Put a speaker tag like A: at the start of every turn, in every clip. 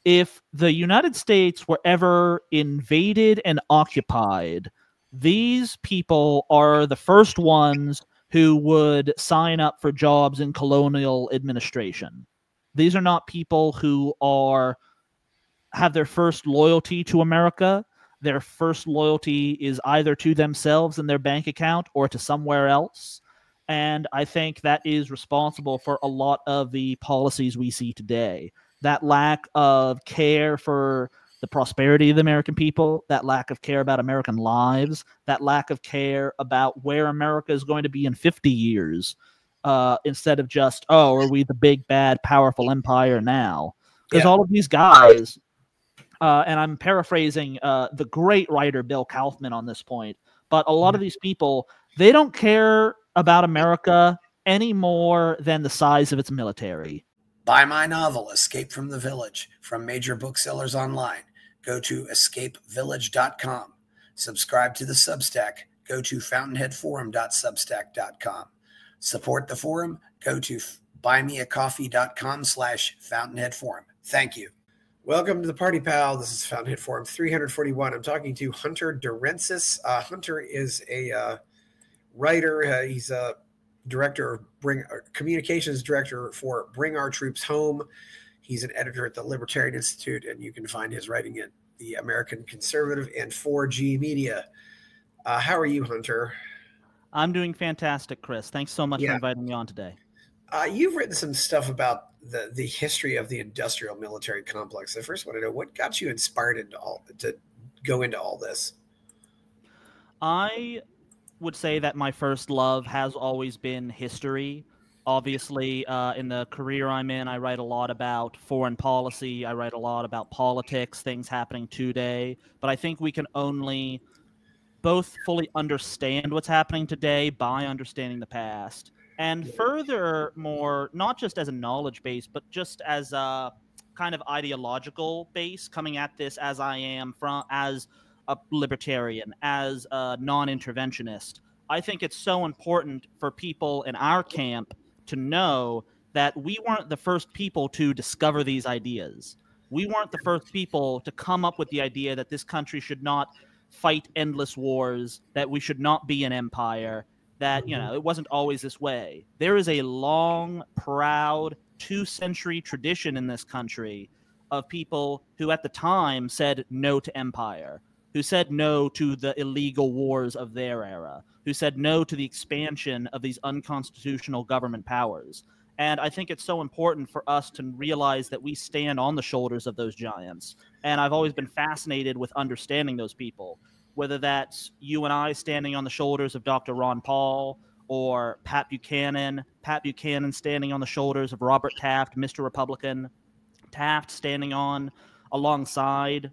A: if the United States were ever invaded and occupied, these people are the first ones who would sign up for jobs in colonial administration. These are not people who have their first loyalty to America. Their first loyalty is either to themselves and their bank account or to somewhere else. And I think that is responsible for a lot of the policies we see today. That lack of care for the prosperity of the American people, that lack of care about American lives, that lack of care about where America is going to be in 50 years, instead of just, oh, are we the big, bad, powerful empire now? Because all of these guys, and I'm paraphrasing the great writer Bill Kaufman on this point, but a lot of these people, they don't care about America any more than the size of its military.
B: Buy my novel, Escape from the Village, from major booksellers online. Go to escapevillage.com. Subscribe to the Substack. Go to fountainheadforum.substack.com. Support the forum. Go to buymeacoffee.com/fountainheadforum. Thank you. Welcome to the Party Pal. This is Fountainhead Forum 341. I'm talking to Hunter DeRensis. Hunter is a writer. He's a director of communications director for Bring Our Troops Home. He's an editor at the Libertarian Institute, and you can find his writing at the American Conservative and 4G Media. How are you, Hunter?
A: I'm doing fantastic, Chris. Thanks so much for inviting me on today.
B: You've written some stuff about the history of the industrial military complex. I first want to know, what got you inspired to go into all this?
A: I would say that my first love has always been history. Obviously, in the career I'm in, I write a lot about foreign policy. I write a lot about politics, things happening today. But I think we can only both fully understand what's happening today by understanding the past. And furthermore, not just as a knowledge base, but just as a kind of ideological base, coming at this as I am as a libertarian, as a non-interventionist. I think it's so important for people in our camp to know that we weren't the first people to discover these ideas. We weren't the first people to come up with the idea that this country should not fight endless wars, that we should not be an empire, that, you know, it wasn't always this way. There is a long, proud, 2-century tradition in this country of people who at the time said no to empire, who said no to the illegal wars of their era, who said no to the expansion of these unconstitutional government powers. And I think it's so important for us to realize that we stand on the shoulders of those giants. And I've always been fascinated with understanding those people, whether that's you and I standing on the shoulders of Dr. Ron Paul, or Pat Buchanan standing on the shoulders of Robert Taft, Mr. Republican, Taft standing alongside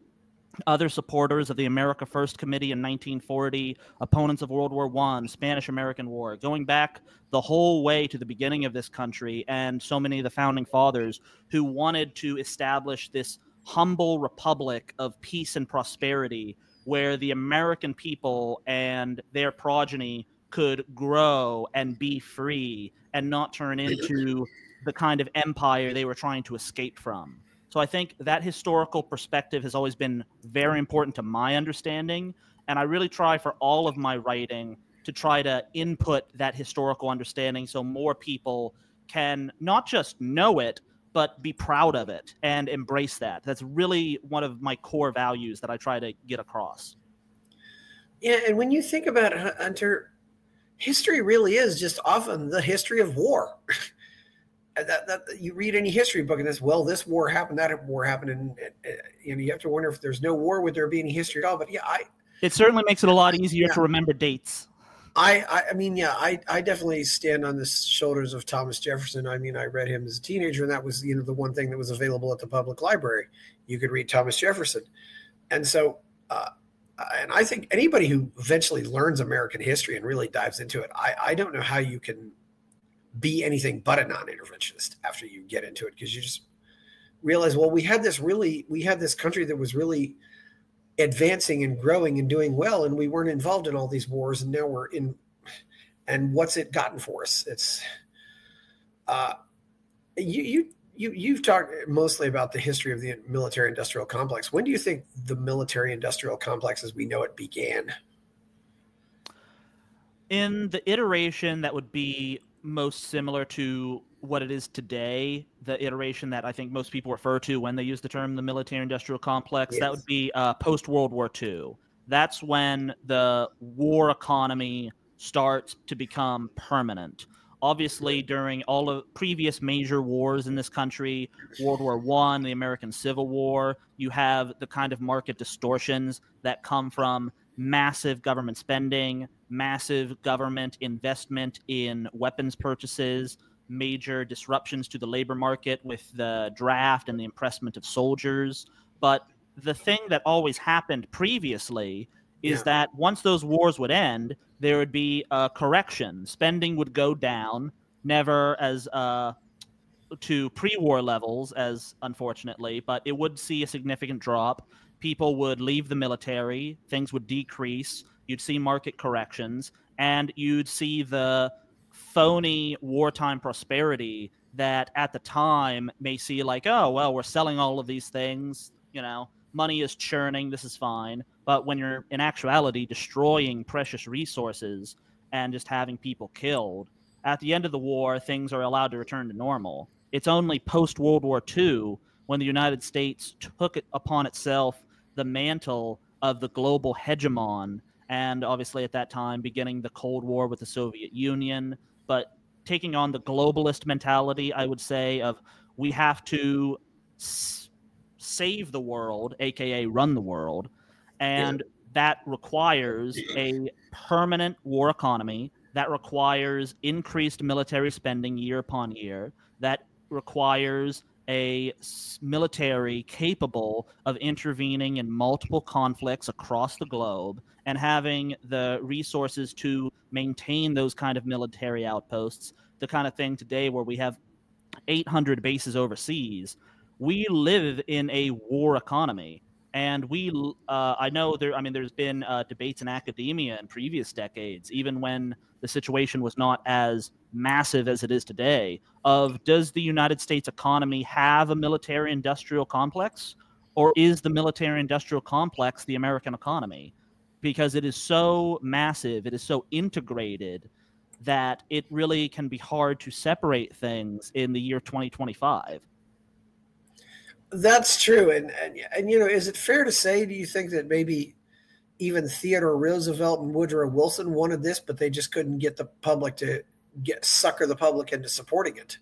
A: other supporters of the America First Committee in 1940, opponents of World War I, Spanish-American War, going back the whole way to the beginning of this country, and so many of the founding fathers who wanted to establish this humble republic of peace and prosperity where the American people and their progeny could grow and be free and not turn into the kind of empire they were trying to escape from. So I think that historical perspective has always been very important to my understanding, and I really try for all of my writing to try to input that historical understanding so more people can not just know it, but be proud of it and embrace that. That's really one of my core values that I try to get across.
B: Yeah, and when you think about it, Hunter, history really is just often the history of war. That you read any history book and this war happened, that war happened, and you have to wonder, if there's no war, would there be any history at all? But
A: it certainly makes it a lot easier to remember dates.
B: I definitely stand on the shoulders of Thomas Jefferson. I mean, I read him as a teenager, and that was, the one thing that was available at the public library. You could read Thomas Jefferson. And so, and I think anybody who eventually learns American history and really dives into it, I don't know how you can be anything but a non-interventionist after you get into it, because you just realize, well, we had this country that was really advancing and growing and doing well, and we weren't involved in all these wars, and now we're in. And what's it gotten for us? It's you You've talked mostly about the history of the military-industrial complex. When do you think the military-industrial complex as we know it began?
A: In the iteration that would be most similar to what it is today, the iteration that I think most people refer to when they use the term the military-industrial complex,
B: Yes.
A: that would be post-World War II. That's when the war economy starts to become permanent. Obviously, during all of previous major wars in this country, World War I, the American Civil War, you have the kind of market distortions that come from massive government spending, massive government investment in weapons purchases, major disruptions to the labor market with the draft and the impressment of soldiers. But the thing that always happened previously is that once those wars would end, there would be a correction. Spending would go down, never as to pre-war levels, as unfortunately, but it would see a significant drop. People would leave the military, things would decrease, you'd see market corrections, and you'd see the phony wartime prosperity that at the time may see like, oh, well, we're selling all of these things, you know, money is churning, this is fine. But when you're in actuality destroying precious resources and just having people killed, at the end of the war, things are allowed to return to normal. It's only post-World War II when the United States took it upon itself the mantle of the global hegemon, and obviously at that time beginning the Cold War with the Soviet Union, but taking on the globalist mentality, I would say, of we have to save the world, aka run the world, and that requires a permanent war economy, that requires increased military spending year upon year, that requires a military capable of intervening in multiple conflicts across the globe and having the resources to maintain those kind of military outposts, the kind of thing today where we have 800 bases overseas. We live in a war economy. And I know there's been debates in academia in previous decades, even when the situation was not as massive as it is today, of does the United States economy have a military-industrial complex, or is the military-industrial complex the American economy? Because it is so massive, it is so integrated, that it really can be hard to separate things in the year 2025.
B: That's true. And you know, is it fair to say, do you think that maybe even Theodore Roosevelt and Woodrow Wilson wanted this, but they just couldn't get the public to sucker the public into supporting it?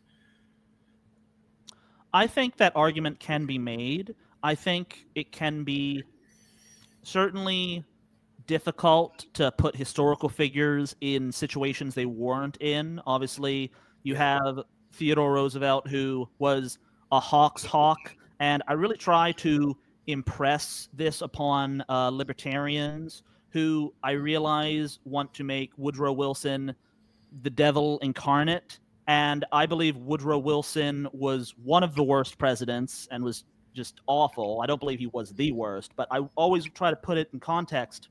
A: I think that argument can be made. I think it can be certainly difficult to put historical figures in situations they weren't in. Obviously, you have Theodore Roosevelt, who was a Hawks hawk, and I really try to impress this upon libertarians who I realize want to make Woodrow Wilson the devil incarnate. And I believe Woodrow Wilson was one of the worst presidents and was just awful. I don't believe he was the worst, but I always try to put it in context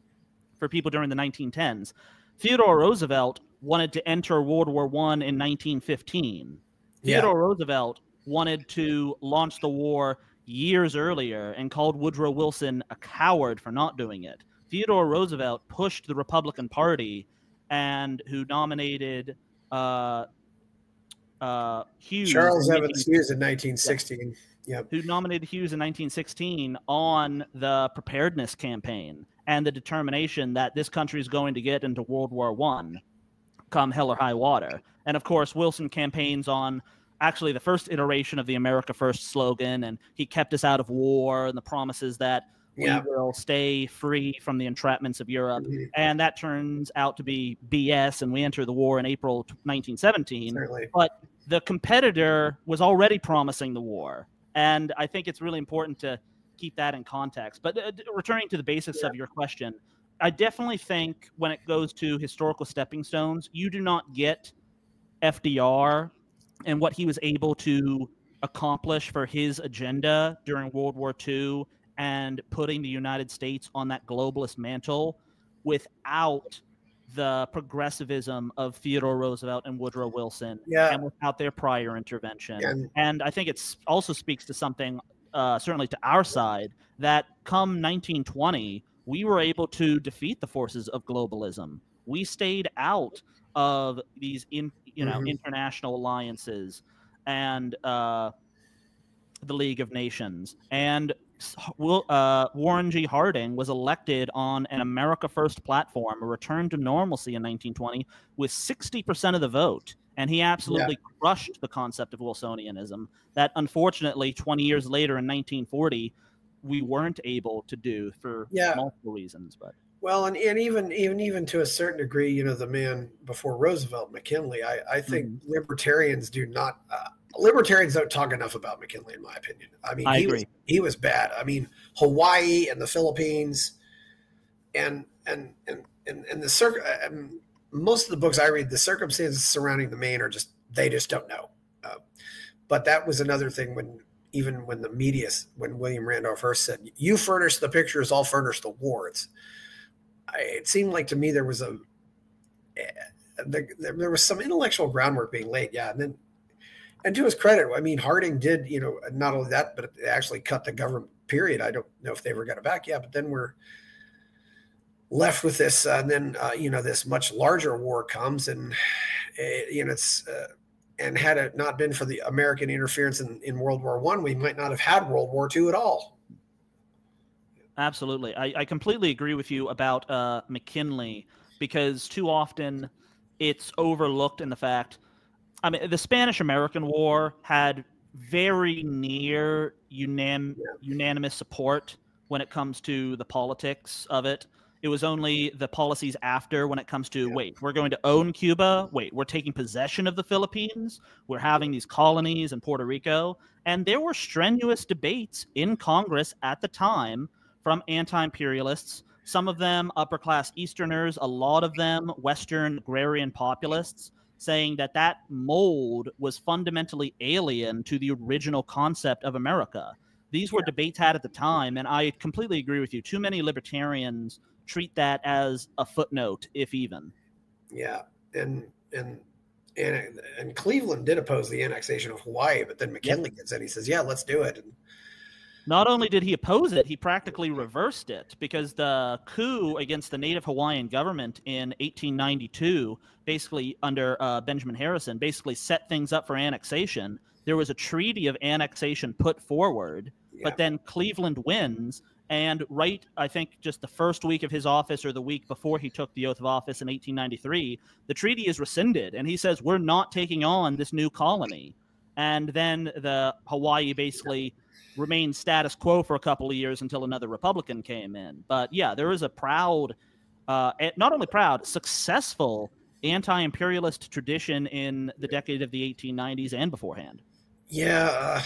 A: for people during the 1910s. Theodore Roosevelt wanted to enter World War I in 1915. Theodore Roosevelt wanted to launch the war years earlier and called Woodrow Wilson a coward for not doing it. Theodore Roosevelt pushed the Republican Party and who nominated Hughes.
B: Charles Evans Hughes in 1916.
A: Who nominated Hughes in 1916 on the preparedness campaign and the determination that this country is going to get into World War I come hell or high water. And of course, Wilson campaigns on actually the first iteration of the America First slogan, and he kept us out of war and the promises that we will stay free from the entrapments of Europe. And that turns out to be BS, and we enter the war in April 1917.
B: Certainly.
A: But the competitor was already promising the war. And I think it's really important to keep that in context. But returning to the basics of your question, I definitely think when it goes to historical stepping stones, you do not get FDR and what he was able to accomplish for his agenda during World War II and putting the United States on that globalist mantle without the progressivism of Theodore Roosevelt and Woodrow Wilson,
B: Yeah.
A: and without their prior intervention. And I think it also speaks to something, certainly to our side, that come 1920, we were able to defeat the forces of globalism. We stayed out of these international alliances and the League of Nations. And Warren G. Harding was elected on an America First platform, a return to normalcy in 1920, with 60% of the vote. And he absolutely crushed the concept of Wilsonianism that, unfortunately, 20 years later in 1940, we weren't able to do for multiple reasons. But
B: well, and even to a certain degree, you know, the man before Roosevelt, McKinley, I think libertarians do not. Libertarians don't talk enough about McKinley, in my opinion. I mean, he was bad. I mean, Hawaii and the Philippines, and most of the books I read, the circumstances surrounding the Maine are they just don't know. But that was another thing when the media, when William Randolph Hearst said, "You furnish the pictures, I'll furnish the war." It seemed like to me there was there was some intellectual groundwork being laid, and to his credit, I mean, Harding did, you know, not only that, but it actually cut the government. Period. I don't know if they ever got it back. But then we're left with this, and then you know, this much larger war comes, and you know, it's and had it not been for the American interference in World War I, we might not have had World War II at all.
A: Absolutely. I completely agree with you about McKinley, because too often it's overlooked in the fact, I mean, the Spanish-American War had very near unanimous support when it comes to the politics of it. It was only the policies after, when it comes to, wait, we're going to own Cuba. Wait, we're taking possession of the Philippines. We're having these colonies in Puerto Rico. And there were strenuous debates in Congress at the time from anti-imperialists, some of them upper-class Easterners, a lot of them Western agrarian populists, saying that that mold was fundamentally alien to the original concept of America. These were debates had at the time, and I completely agree with you. Too many libertarians treat that as a footnote, if even.
B: Yeah, and Cleveland did oppose the annexation of Hawaii, but then McKinley gets in. He says, "Yeah, let's do it." And
A: not only did he oppose it, he practically reversed it, because the coup against the Native Hawaiian government in 1892, basically under Benjamin Harrison, basically set things up for annexation. There was a treaty of annexation put forward, but then Cleveland wins. And I think just the first week of his office, or the week before he took the oath of office in 1893, the treaty is rescinded. And he says, we're not taking on this new colony. And then the Hawaii basically remained status quo for a couple of years until another Republican came in. But yeah, there is a proud, not only proud, successful anti-imperialist tradition in the decade of the 1890s and beforehand.
B: Yeah.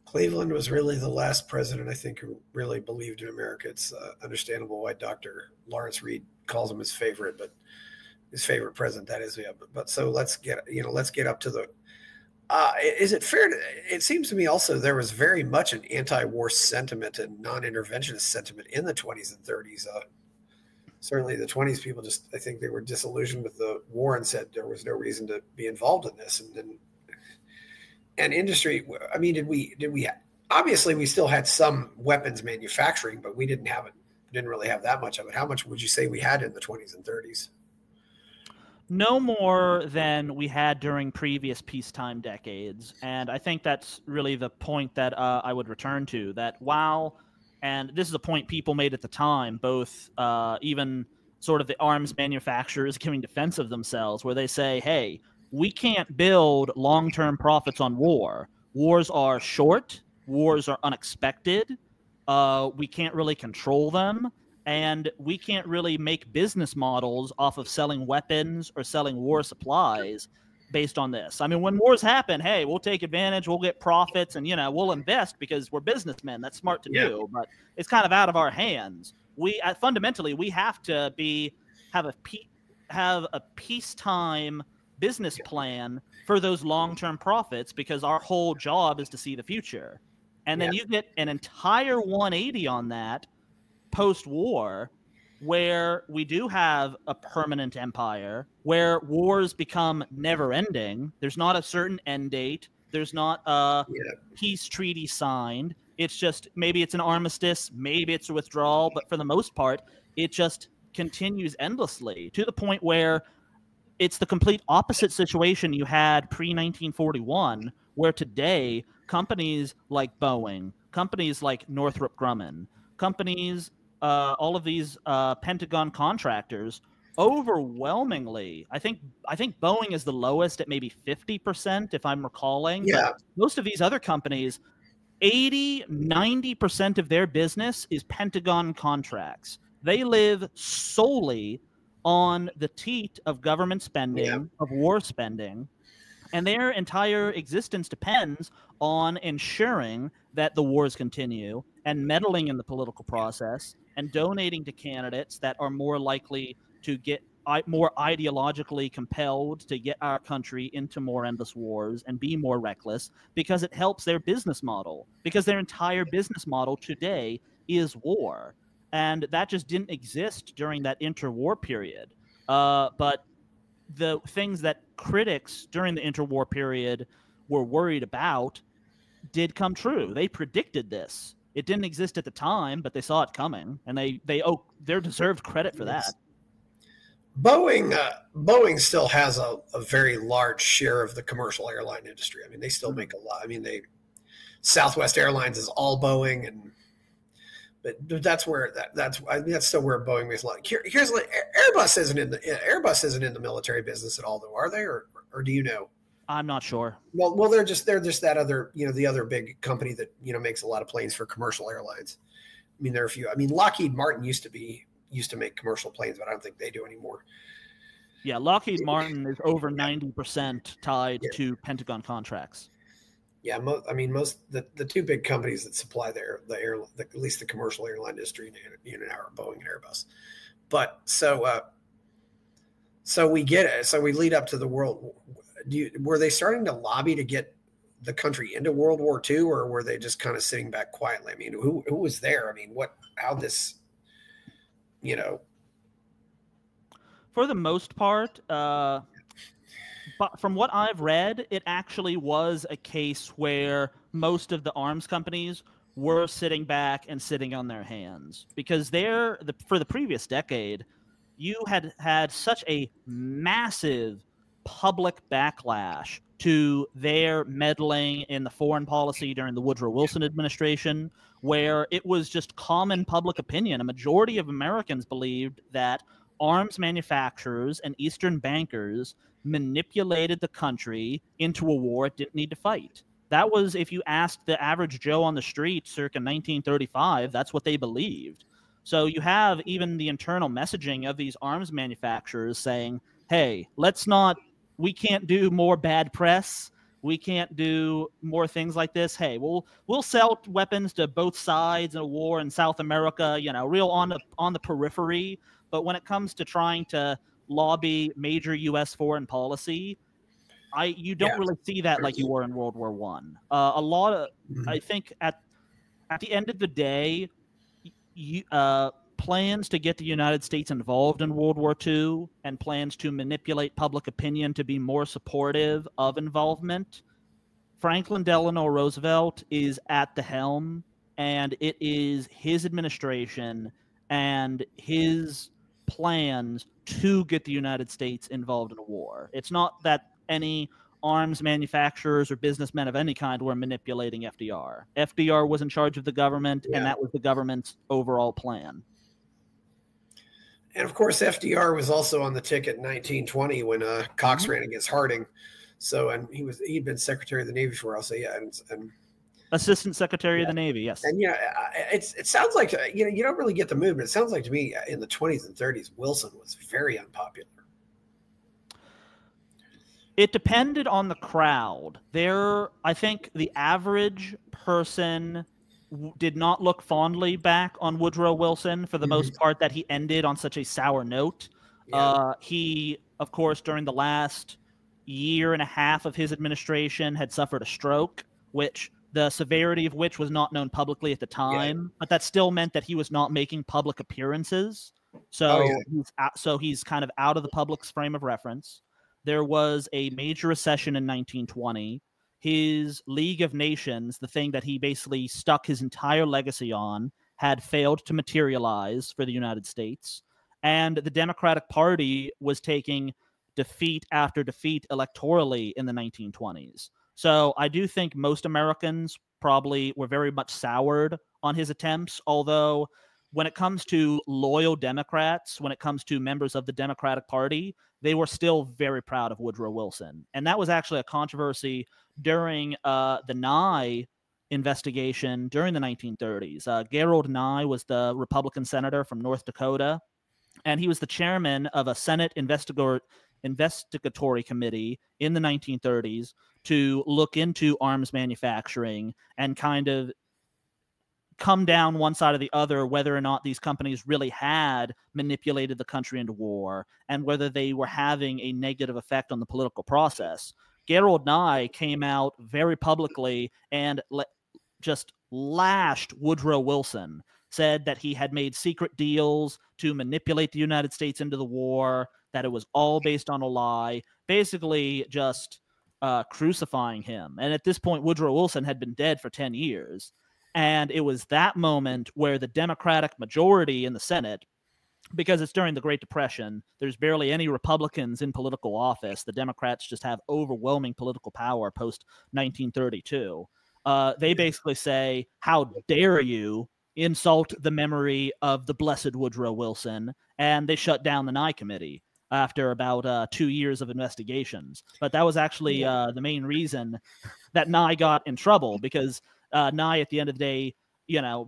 B: Cleveland was really the last president, I think, who really believed in America. It's understandable why Dr. Lawrence Reed calls him his favorite, but his favorite president, that is. Yeah. But so let's get up to the, is it fair to, it seems to me also there was very much an anti-war sentiment and non-interventionist sentiment in the 20s and 30s. Certainly the 20s people I think they were disillusioned with the war and said there was no reason to be involved in this. And industry, I mean, did we obviously we still had some weapons manufacturing, but we didn't really have that much of it. How much would you say we had in the 20s and 30s?
A: No more than we had during previous peacetime decades. And I think that's really the point that I would return to, that while, and this is a point people made at the time, both even sort of the arms manufacturers giving defense of themselves, where they say, hey, we can't build long-term profits on war. Wars are short. Wars are unexpected. We can't really control them. And we can't really make business models off of selling weapons or selling war supplies based on this. I mean, when wars happen, hey, we'll take advantage, we'll get profits, and, we'll invest because we're businessmen. That's smart to do, but it's kind of out of our hands. Fundamentally, we have to have a peacetime business plan for those long-term profits, because our whole job is to see the future. And then you get an entire 180 on that post-war, where we do have a permanent empire, where wars become never ending. There's not a certain end date. There's not a peace treaty signed. It's just maybe it's an armistice, maybe it's a withdrawal, but for the most part, it just continues endlessly to the point where it's the complete opposite situation you had pre-1941, where today companies like Boeing, companies like Northrop Grumman, companies, all of these Pentagon contractors, overwhelmingly, I think Boeing is the lowest at maybe 50%, if I'm recalling.
B: Yeah.
A: But most of these other companies, 80-90% of their business is Pentagon contracts. They live solely on the teat of government spending, of war spending, and their entire existence depends on ensuring that the wars continue and meddling in the political process and donating to candidates that are more likely to get more ideologically compelled to get our country into more endless wars and be more reckless, because it helps their business model, because their entire business model today is war. And that just didn't exist during that interwar period. But the things that critics during the interwar period were worried about did come true. They predicted this. It didn't exist at the time, but they saw it coming, and they're deserved credit for that.
B: Boeing still has a very large share of the commercial airline industry. I mean, they still make a lot. I mean, Southwest Airlines is all Boeing, but that's where that's still where Boeing makes a lot. Here's like Airbus isn't in the military business at all, though, are they? Or do you know?
A: I'm not sure.
B: Well, they're just that other, the other big company that makes a lot of planes for commercial airlines. I mean, there are a few. I mean, Lockheed-Martin used to make commercial planes, but I don't think they do anymore.
A: Yeah, Lockheed-Martin is over 90% tied to Pentagon contracts.
B: Yeah, the two big companies that supply at least the commercial airline industry are Boeing and Airbus. But so we get it. So we lead up to the world. Were they starting to lobby to get the country into World War II, or were they just kind of sitting back quietly? I mean, who was there? I mean, how this,
A: For the most part, but from what I've read, it actually was a case where most of the arms companies were sitting back and sitting on their hands, because for the previous decade, you had such a massive public backlash to their meddling in the foreign policy during the Woodrow Wilson administration, where it was just common public opinion. A majority of Americans believed that arms manufacturers and Eastern bankers manipulated the country into a war it didn't need to fight. That was, if you asked the average Joe on the street circa 1935, that's what they believed. So you have even the internal messaging of these arms manufacturers saying, hey, we can't do more bad press. We can't do more things like this. Hey, we'll sell weapons to both sides in a war in South America, real on the periphery. But when it comes to trying to lobby major U.S. foreign policy, you don't really see that like you were in World War I. I think at the end of the day, plans to get the United States involved in World War II and plans to manipulate public opinion to be more supportive of involvement, Franklin Delano Roosevelt is at the helm, and it is his administration and his plans to get the United States involved in a war. It's not that any arms manufacturers or businessmen of any kind were manipulating FDR. FDR was in charge of the government, and that was the government's overall plan.
B: And of course, FDR was also on the ticket in 1920 when Cox ran against Harding. So, and he'd been Secretary of the Navy for us. So yeah, and
A: Assistant Secretary of the Navy, yes.
B: And it sounds like you don't really get the movement. It sounds like to me in the 20s and 30s, Wilson was very unpopular.
A: It depended on the crowd. I think the average person did not look fondly back on Woodrow Wilson for the most part, that he ended on such a sour note. Yeah. He, of course, during the last year and a half of his administration had suffered a stroke, which the severity of which was not known publicly at the time, but that still meant that he was not making public appearances.
B: Oh yeah.
A: So he's kind of out of the public's frame of reference. There was a major recession in 1920. His League of Nations, the thing that he basically stuck his entire legacy on, had failed to materialize for the United States. And the Democratic Party was taking defeat after defeat electorally in the 1920s. So I do think most Americans probably were very much soured on his attempts, although when it comes to loyal Democrats, when it comes to members of the Democratic Party, they were still very proud of Woodrow Wilson. And that was actually a controversy during the Nye investigation during the 1930s. Gerald Nye was the Republican senator from North Dakota, and he was the chairman of a Senate investigatory committee in the 1930s to look into arms manufacturing and kind of come down one side or the other whether or not these companies really had manipulated the country into war and whether they were having a negative effect on the political process. Gerald Nye came out very publicly and just lashed Woodrow Wilson, said that he had made secret deals to manipulate the United States into the war, that it was all based on a lie, basically just crucifying him. And at this point, Woodrow Wilson had been dead for 10 years. And it was that moment where the Democratic majority in the Senate, because it's during the Great Depression, there's barely any Republicans in political office. The Democrats just have overwhelming political power post 1932. They basically say, how dare you insult the memory of the blessed Woodrow Wilson? And they shut down the Nye Committee after about 2 years of investigations. But that was actually the main reason that Nye got in trouble, because Nye, at the end of the day,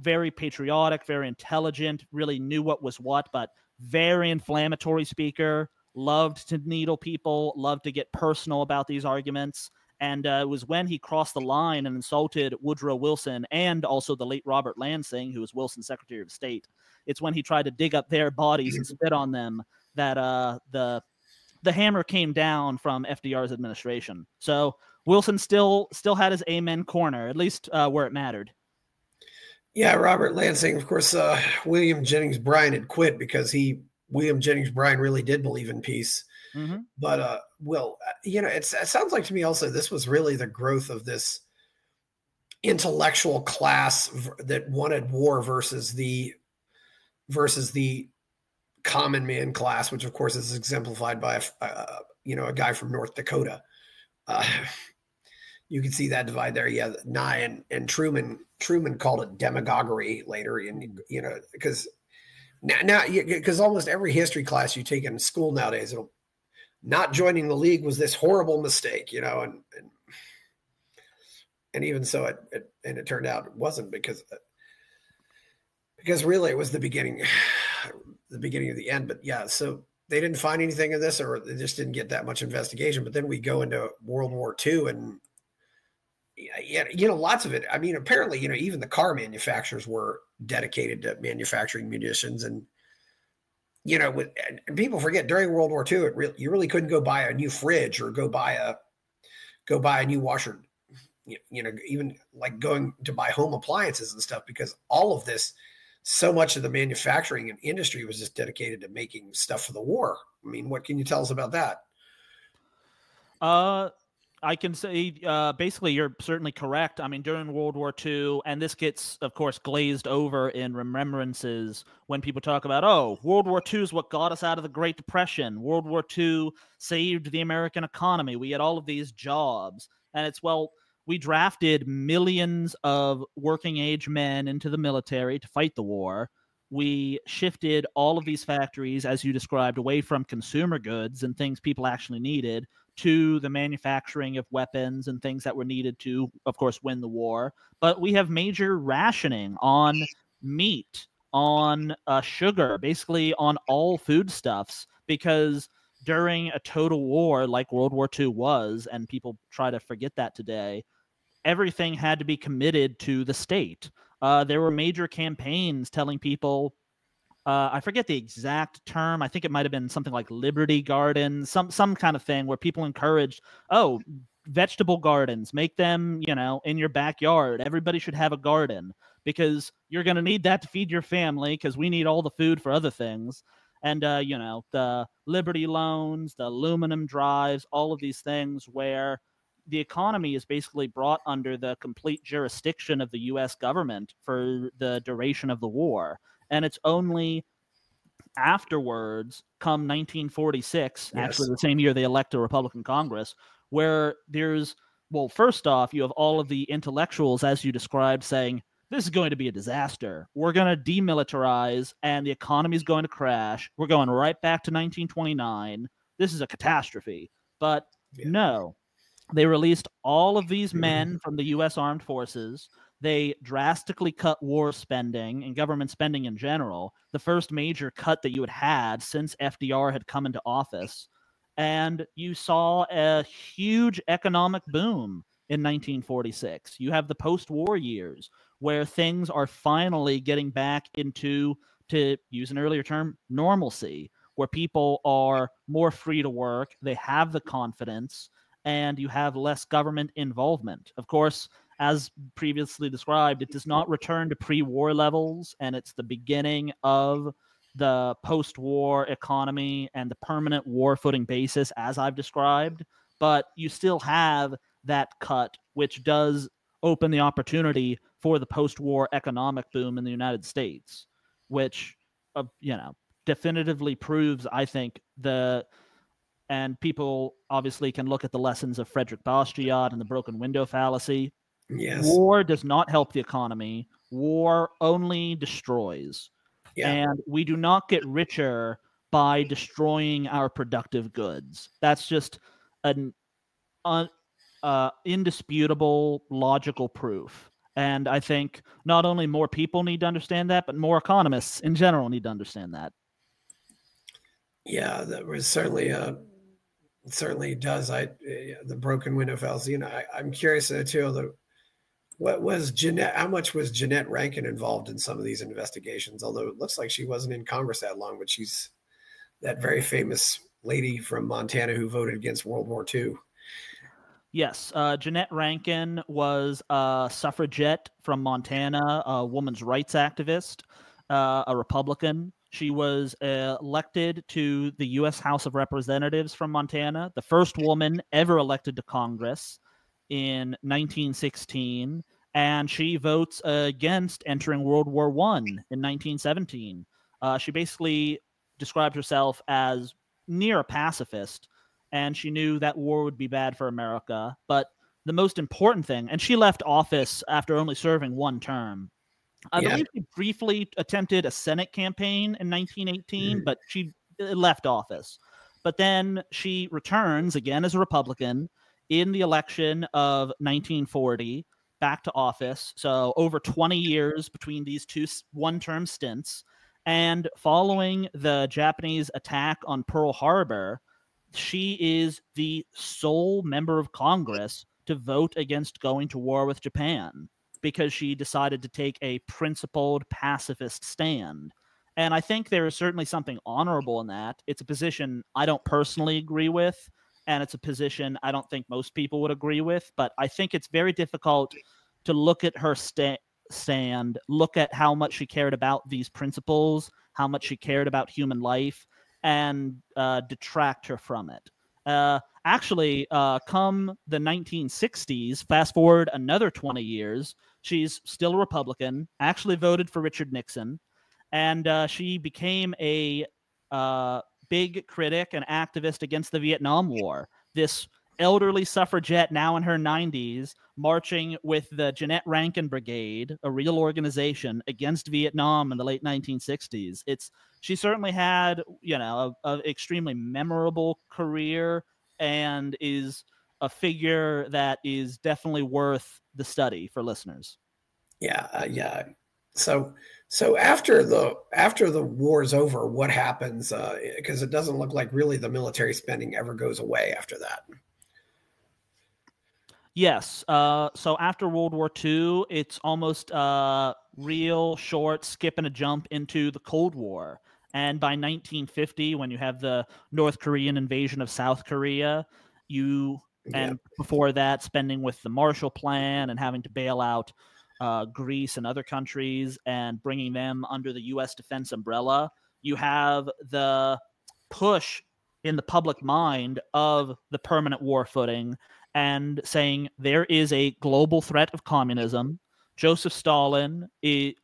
A: very patriotic, very intelligent, really knew what was what, but very inflammatory speaker, loved to needle people, loved to get personal about these arguments. And it was when he crossed the line and insulted Woodrow Wilson and also the late Robert Lansing, who was Wilson's Secretary of State. It's when he tried to dig up their bodies and spit on them that the hammer came down from FDR's administration. So Wilson still had his amen corner, at least where it mattered.
B: Yeah, Robert Lansing, of course. William Jennings Bryan had quit because William Jennings Bryan really did believe in peace. Mm-hmm. But it sounds like to me also this was really the growth of this intellectual class that wanted war versus the common man class, which of course is exemplified by a guy from North Dakota. You can see that divide there. Yeah, Nye and Truman called it demagoguery later, and because because almost every history class you take in school nowadays, not joining the league was this horrible mistake, and even so, it turned out it wasn't, because really it was the beginning of the end. But yeah, so they didn't find anything in this, or they just didn't get that much investigation. But then we go into World War II, and lots of it. I mean, apparently, even the car manufacturers were dedicated to manufacturing munitions, and and people forget during World War II, you really couldn't go buy a new fridge or go buy a new washer. Even like going to buy home appliances and stuff, because all of this, so much of the manufacturing and industry was just dedicated to making stuff for the war. I mean, what can you tell us about that?
A: I can say basically you're certainly correct. I mean, during World War II, and this gets, of course, glazed over in remembrances when people talk about, World War II is what got us out of the Great Depression. World War II saved the American economy. We had all of these jobs. And it's, we drafted millions of working age men into the military to fight the war. We shifted all of these factories, as you described, away from consumer goods and things people actually needed to the manufacturing of weapons and things that were needed to, of course, win the war. But we have major rationing on meat, on sugar, basically on all foodstuffs, because during a total war like World War II was, and people try to forget that today, everything had to be committed to the state. There were major campaigns telling people, I forget the exact term. I think it might have been something like Liberty Gardens, some kind of thing where people encouraged, vegetable gardens, make them, in your backyard. Everybody should have a garden because you're going to need that to feed your family, because we need all the food for other things. And, the Liberty loans, the aluminum drives, all of these things where the economy is basically brought under the complete jurisdiction of the U.S. government for the duration of the war. And it's only afterwards, come 1946, actually the same year they elect a Republican Congress, where well, first off, you have all of the intellectuals, as you described, saying, this is going to be a disaster. We're going to demilitarize and the economy is going to crash. We're going right back to 1929. This is a catastrophe. But no, they released all of these men from the U.S. Armed Forces. They drastically cut war spending and government spending in general, the first major cut that you had since FDR had come into office. And you saw a huge economic boom in 1946. You have the post-war years where things are finally getting back into, to use an earlier term, normalcy, where people are more free to work, they have the confidence, and you have less government involvement. Of course, as previously described, it does not return to pre-war levels, and it's the beginning of the post-war economy and the permanent war footing basis, as I've described. But you still have that cut, which does open the opportunity for the post-war economic boom in the United States, which, definitively proves, I think, and people obviously can look at the lessons of Frederick Bastiat and the broken window fallacy.
B: Yes.
A: War does not help the economy. War only destroys.
B: Yeah.
A: And we do not get richer by destroying our productive goods. That's just an indisputable logical proof. And I think not only more people need to understand that, but more economists in general need to understand that.
B: Yeah, that was certainly does. The broken window fallacy. I'm curious too. How much was Jeanette Rankin involved in some of these investigations? Although it looks like she wasn't in Congress that long, but she's that very famous lady from Montana who voted against World War II.
A: Yes, Jeanette Rankin was a suffragette from Montana, a woman's rights activist, a Republican. She was elected to the U.S. House of Representatives from Montana, the first woman ever elected to Congress in 1916, and she votes against entering World War I in 1917. She basically described herself as near a pacifist, and she knew that war would be bad for America. But the most important thing, and she left office after only serving one term. I believe she briefly attempted a Senate campaign in 1918, but she left office. But then she returns again as a Republican in the election of 1940 back to office. So over 20 years between these two one-term stints. And following the Japanese attack on Pearl Harbor, she is the sole member of Congress to vote against going to war with Japan because she decided to take a principled pacifist stand. And I think there is certainly something honorable in that. It's a position I don't personally agree with, and it's a position I don't think most people would agree with, but I think it's very difficult to look at her stand, look at how much she cared about these principles, how much she cared about human life, and detract her from it. Actually, come the 1960s, fast forward another 20 years, she's still a Republican, actually voted for Richard Nixon, and she became a big critic and activist against the Vietnam War. This elderly suffragette, now in her 90s, marching with the Jeanette Rankin Brigade, a real organization, against Vietnam in the late 1960s. She certainly had, an extremely memorable career and is a figure that is definitely worth the study for listeners.
B: Yeah. So after the war's over, what happens? Because it doesn't look like really the military spending ever goes away after that.
A: Yes. So after World War II, it's almost a real short skip and a jump into the Cold War. And by 1950, when you have the North Korean invasion of South Korea, and before that, spending with the Marshall Plan and having to bail out Greece and other countries and bringing them under the U.S. defense umbrella, You have the push in the public mind of the permanent war footing and saying there is a global threat of communism. Joseph Stalin, a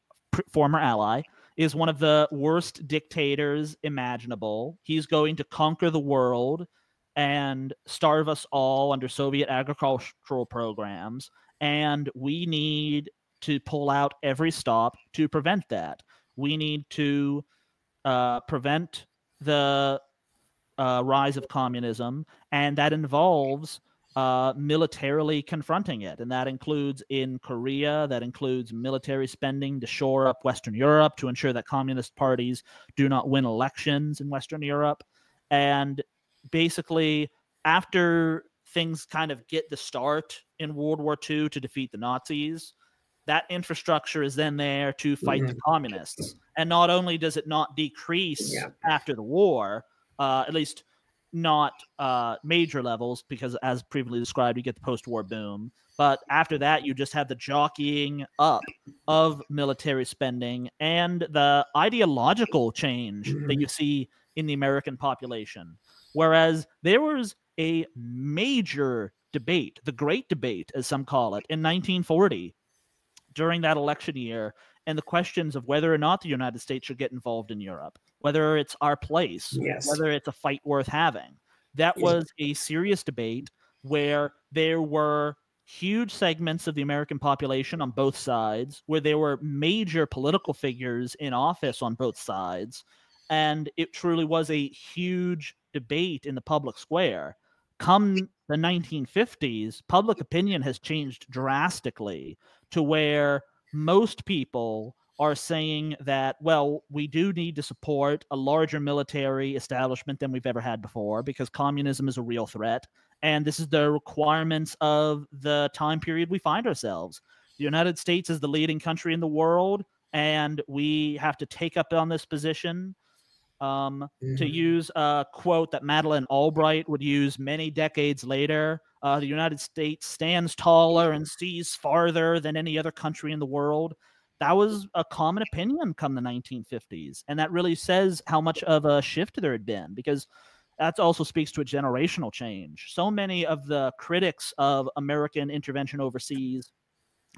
A: former ally, is one of the worst dictators imaginable. He's going to conquer the world and starve us all under Soviet agricultural programs. And we need to pull out every stop to prevent that. We need to prevent the rise of communism, and that involves militarily confronting it. And that includes in Korea, that includes military spending to shore up Western Europe to ensure that communist parties do not win elections in Western Europe. And basically, after things kind of get the start in World War II to defeat the Nazis, that infrastructure is then there to fight the communists. And not only does it not decrease after the war, at least not major levels, because as previously described, you get the post-war boom. But after that, you just have the jockeying up of military spending and the ideological change that you see in the American population. Whereas there was a major debate, the Great Debate, as some call it, in 1940, during that election year, and the questions of whether or not the United States should get involved in Europe, whether it's our place, whether it's a fight worth having. That was a serious debate where there were huge segments of the American population on both sides, where there were major political figures in office on both sides, and it truly was a huge debate in the public square. Come the 1950s, public opinion has changed drastically to where most people are saying that, well, we do need to support a larger military establishment than we've ever had before because communism is a real threat. And this is the requirements of the time period we find ourselves. The United States is the leading country in the world, and we have to take up on this position. To use a quote that Madeleine Albright would use many decades later, the United States stands taller and sees farther than any other country in the world. That was a common opinion come the 1950s. And that really says how much of a shift there had been, because that also speaks to a generational change. So many of the critics of American intervention overseas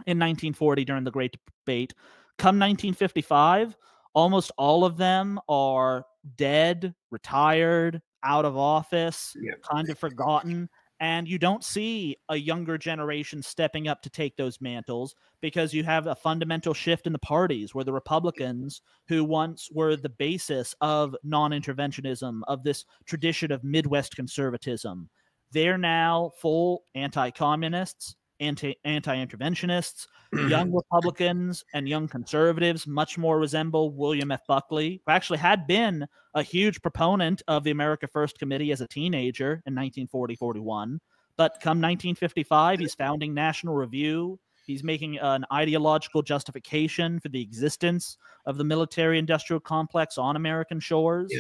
A: in 1940 during the Great Debate, come 1955, almost all of them are dead, retired, out of office, kind of forgotten. And you don't see a younger generation stepping up to take those mantles because you have a fundamental shift in the parties where the Republicans, who once were the basis of non-interventionism, of this tradition of Midwest conservatism, they're now full anti-communists, anti-interventionists. Young Republicans and young conservatives much more resemble William F. Buckley, who actually had been a huge proponent of the America First Committee as a teenager in 1940-41. But come 1955, he's founding National Review. He's making an ideological justification for the existence of the military-industrial complex on American shores.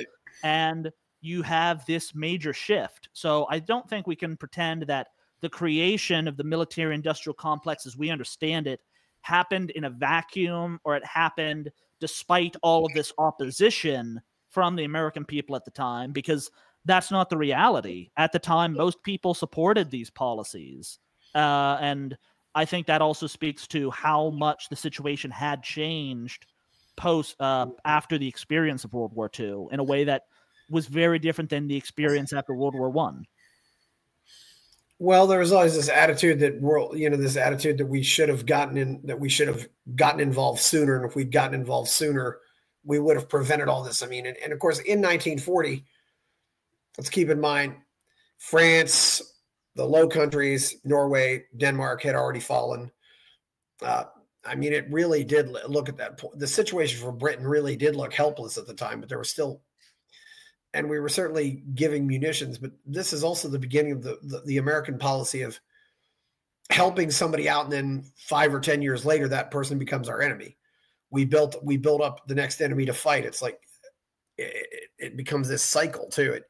A: And you have this major shift. So I don't think we can pretend that the creation of the military-industrial complex as we understand it happened in a vacuum, or it happened despite all of this opposition from the American people at the time, because that's not the reality. At the time, most people supported these policies. And I think that also speaks to how much the situation had changed after the experience of World War II in a way that was very different than the experience after World War I.
B: Well, there was always this attitude that we should have gotten involved sooner. And if we'd gotten involved sooner, we would have prevented all this. I mean, and of course, in 1940, let's keep in mind, France, the Low Countries, Norway, Denmark had already fallen. I mean, it really did look at that point. The situation for Britain really did look helpless at the time, but there was still, and we were certainly giving munitions, but this is also the beginning of the American policy of helping somebody out, and then 5 or 10 years later, that person becomes our enemy. We built up the next enemy to fight. It's like it becomes this cycle too.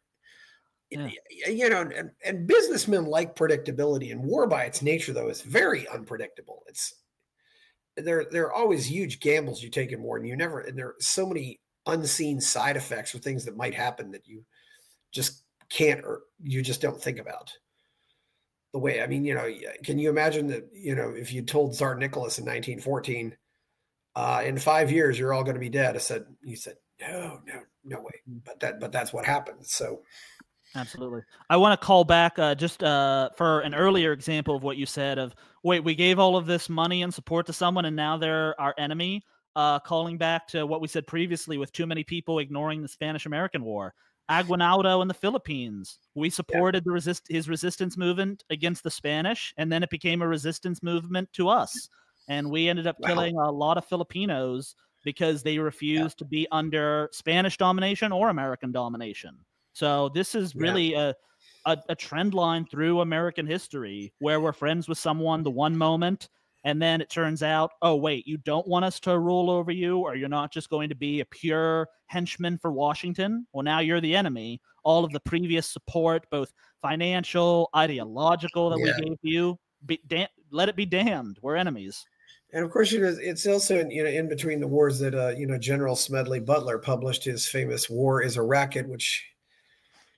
B: And businessmen like predictability, and war by its nature, though, is very unpredictable. There are always huge gambles you take in war, and there are so many unseen side effects or things that might happen that you just can't, or you just don't think about. The way, I mean, can you imagine that, if you told Tsar Nicholas in 1914, in 5 years, you're all going to be dead. He said, no way. But that's what happened. So.
A: Absolutely. I want to call back just for an earlier example of what you said of, wait, we gave all of this money and support to someone and now they're our enemy. Calling back to what we said previously with too many people ignoring the Spanish-American War. Aguinaldo in the Philippines. We supported his resistance movement against the Spanish, and then it became a resistance movement to us. And we ended up killing a lot of Filipinos because they refused to be under Spanish domination or American domination. So this is really a trend line through American history where we're friends with someone the one moment, and then it turns out, oh, wait, you don't want us to rule over you, or you're not just going to be a pure henchman for Washington? Well, now you're the enemy. All of the previous support, both financial, ideological, that we gave you, let it be damned. We're enemies.
B: And of course, it's also in between the wars that General Smedley Butler published his famous "War is a Racket," which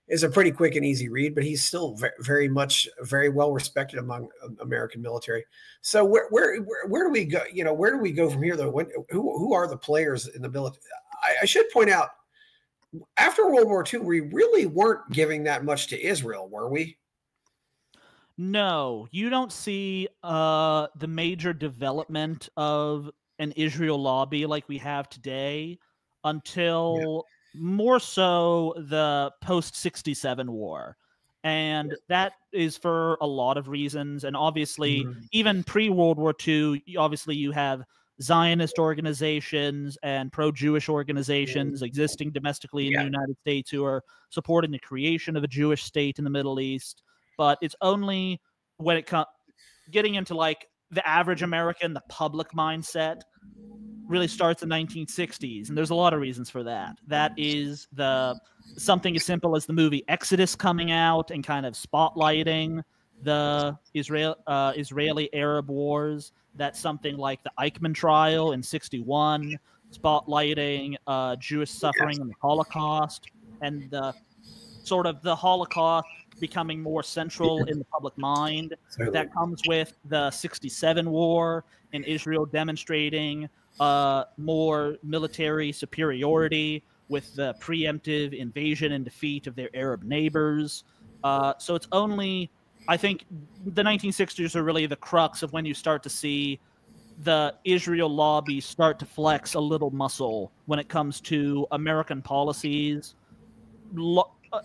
B: is a pretty quick and easy read, but he's still very well respected among American military. So where do we go? Where do we go from here, though? Who are the players in the military? I should point out, after World War II, we really weren't giving that much to Israel, were we?
A: No, you don't see the major development of an Israel lobby like we have today until more so the post-67 war. And that is for a lot of reasons. And obviously, even pre-World War II, obviously you have Zionist organizations and pro-Jewish organizations existing domestically in the United States who are supporting the creation of a Jewish state in the Middle East. But it's only when it comes getting into like the average American, the public mindset really starts in the 1960s, and there's a lot of reasons for that. That is something as simple as the movie Exodus coming out and kind of spotlighting the Israeli-Arab wars. That's something like the Eichmann trial in 1961, spotlighting Jewish suffering in the Holocaust, and the Holocaust becoming more central in the public mind. That comes with the 1967 war and Israel demonstrating more military superiority with the preemptive invasion and defeat of their Arab neighbors. So it's only, I think, the 1960s are really the crux of when you start to see the Israel lobby start to flex a little muscle when it comes to American policies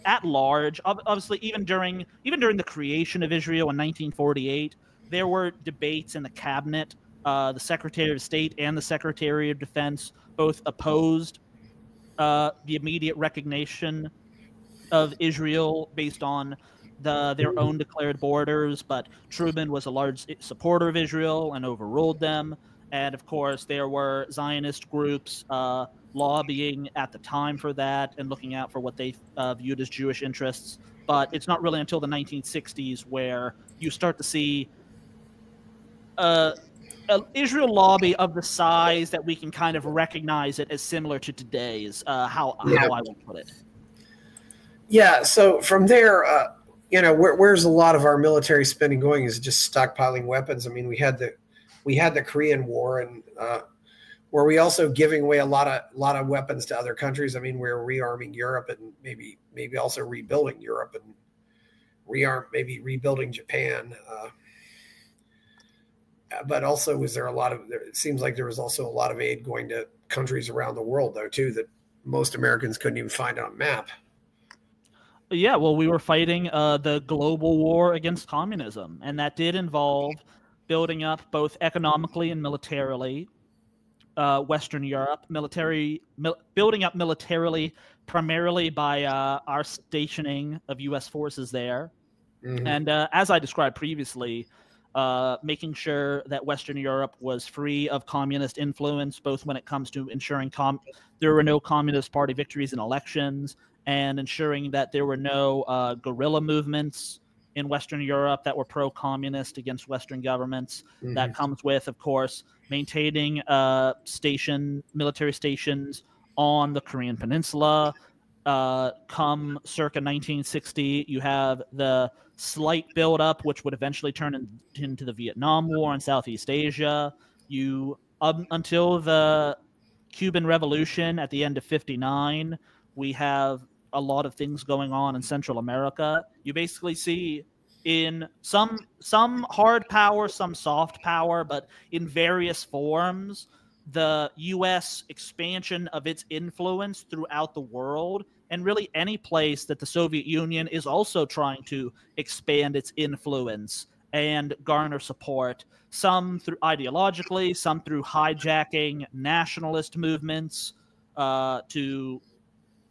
A: at large. Obviously, even during the creation of Israel in 1948, there were debates in the cabinet. The Secretary of State and the Secretary of Defense both opposed the immediate recognition of Israel based on their own declared borders, but Truman was a large supporter of Israel and overruled them. And of course, there were Zionist groups lobbying at the time for that and looking out for what they viewed as Jewish interests. But it's not really until the 1960s where you start to see an Israel lobby of the size that we can kind of recognize it as similar to today's, how I would put it.
B: Yeah, so from there, where's a lot of our military spending going? Is it just stockpiling weapons? I mean, we had the Korean War, and were we also giving away a lot of weapons to other countries? I mean, we're rearming Europe and maybe also rebuilding Europe and rebuilding Japan. But also, was there it seems like there was also a lot of aid going to countries around the world, though, too, that most Americans couldn't even find on a map.
A: Yeah, well, we were fighting the global war against communism, and that did involve building up both economically and militarily Western Europe, building up militarily primarily by our stationing of U.S. forces there. Mm-hmm. And as I described previously, making sure that Western Europe was free of communist influence, both when it comes to ensuring there were no Communist Party victories in elections, and ensuring that there were no guerrilla movements in Western Europe that were pro-communist against Western governments. Mm-hmm. That comes with, of course, maintaining military stations on the Korean Peninsula. Come circa 1960, you have the slight buildup, which would eventually turn into the Vietnam War in Southeast Asia. Until the Cuban Revolution at the end of '59, we have a lot of things going on in Central America. You basically see in some hard power, some soft power, but in various forms, the U.S. expansion of its influence throughout the world, and really any place that the Soviet Union is also trying to expand its influence and garner support, some through ideologically, some through hijacking nationalist movements to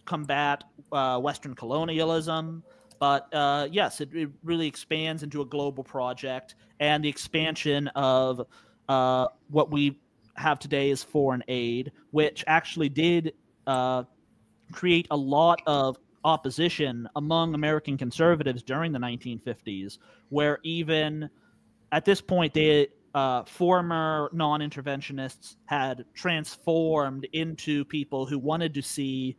A: combat Western colonialism. But yes, it really expands into a global project, and the expansion of what we have today is foreign aid, which actually did create a lot of opposition among American conservatives during the 1950s, where even at this point, they former non-interventionists had transformed into people who wanted to see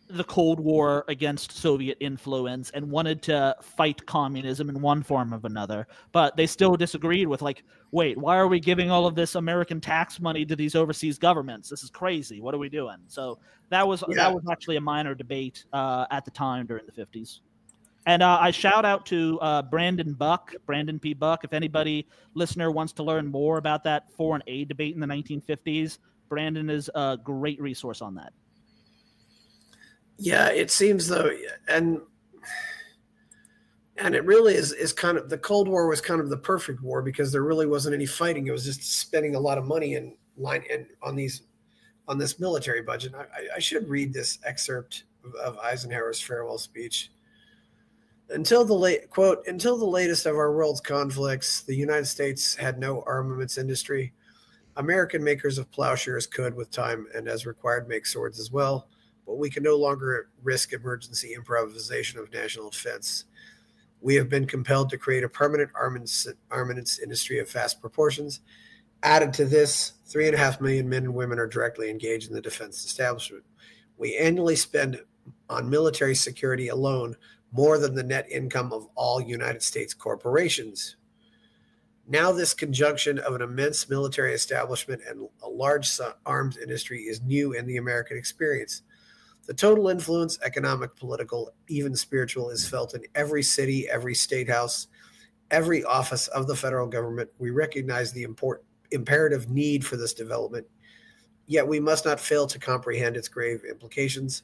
A: the Cold War against Soviet influence and wanted to fight communism in one form or another. But they still disagreed with, like, wait, why are we giving all of this American tax money to these overseas governments? This is crazy. What are we doing? So that was actually a minor debate at the time during the 50s. And I shout out to Brandon P. Buck. If anybody listener wants to learn more about that foreign aid debate in the 1950s, Brandon is a great resource on that.
B: Yeah, it seems though, and it really is kind of, the Cold War was kind of the perfect war because there really wasn't any fighting. It was just spending a lot of money on this military budget. I should read this excerpt of Eisenhower's farewell speech. Until the latest of our world's conflicts, the United States had no armaments industry. American makers of plowshares could, with time and as required, make swords as well, but we can no longer risk emergency improvisation of national defense. We have been compelled to create a permanent armaments industry of vast proportions. Added to this, 3.5 million men and women are directly engaged in the defense establishment. We annually spend on military security alone more than the net income of all United States corporations. Now this conjunction of an immense military establishment and a large arms industry is new in the American experience. The total influence, economic, political, even spiritual, is felt in every city, every state house, every office of the federal government. We recognize the imperative need for this development, yet we must not fail to comprehend its grave implications.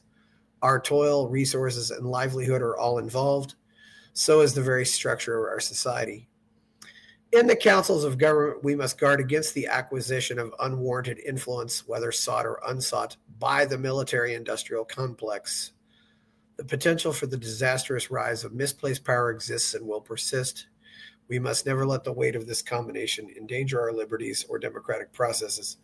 B: Our toil, resources, and livelihood are all involved. So is the very structure of our society. In the councils of government, we must guard against the acquisition of unwarranted influence, whether sought or unsought, by the military-industrial complex. The potential for the disastrous rise of misplaced power exists and will persist. We must never let the weight of this combination endanger our liberties or democratic processes.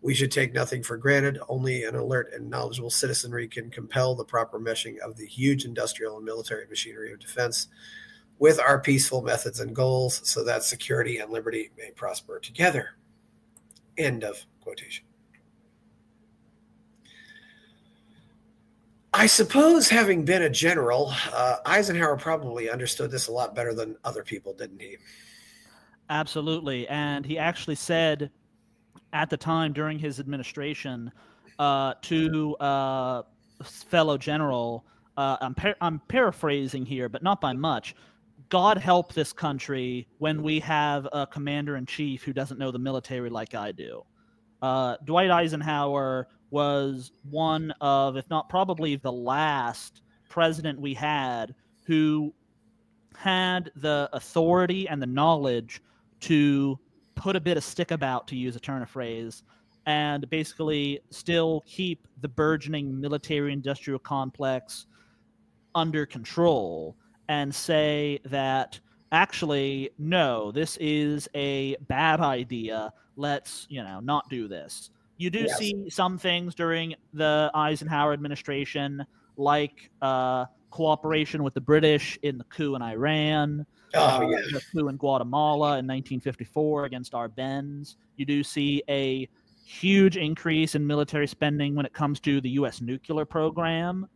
B: We should take nothing for granted. Only an alert and knowledgeable citizenry can compel the proper meshing of the huge industrial and military machinery of defense with our peaceful methods and goals so that security and liberty may prosper together. End of quotation. I suppose, having been a general, Eisenhower probably understood this a lot better than other people, didn't he?
A: Absolutely. And he actually said at the time during his administration to fellow general, I'm paraphrasing here, but not by much, God help this country when we have a commander-in-chief who doesn't know the military like I do. Dwight Eisenhower was one of, if not probably the last president we had who had the authority and the knowledge to put a bit of stick about, to use a turn of phrase, and basically still keep the burgeoning military-industrial complex under control and say that, actually, no, this is a bad idea. Let's, not do this. You do see some things during the Eisenhower administration, like cooperation with the British in the coup in Iran, the coup in Guatemala in 1954 against Arbenz. You do see a huge increase in military spending when it comes to the U.S. nuclear program.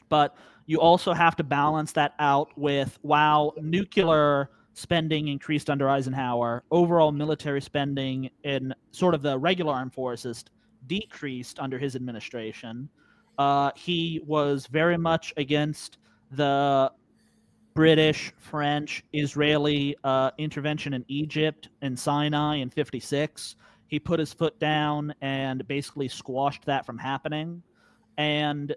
A: But you also have to balance that out with, while nuclear spending increased under Eisenhower, overall military spending in sort of the regular armed forces decreased under his administration. He was very much against the British, French, Israeli intervention in Egypt and Sinai in 56. He put his foot down and basically squashed that from happening. And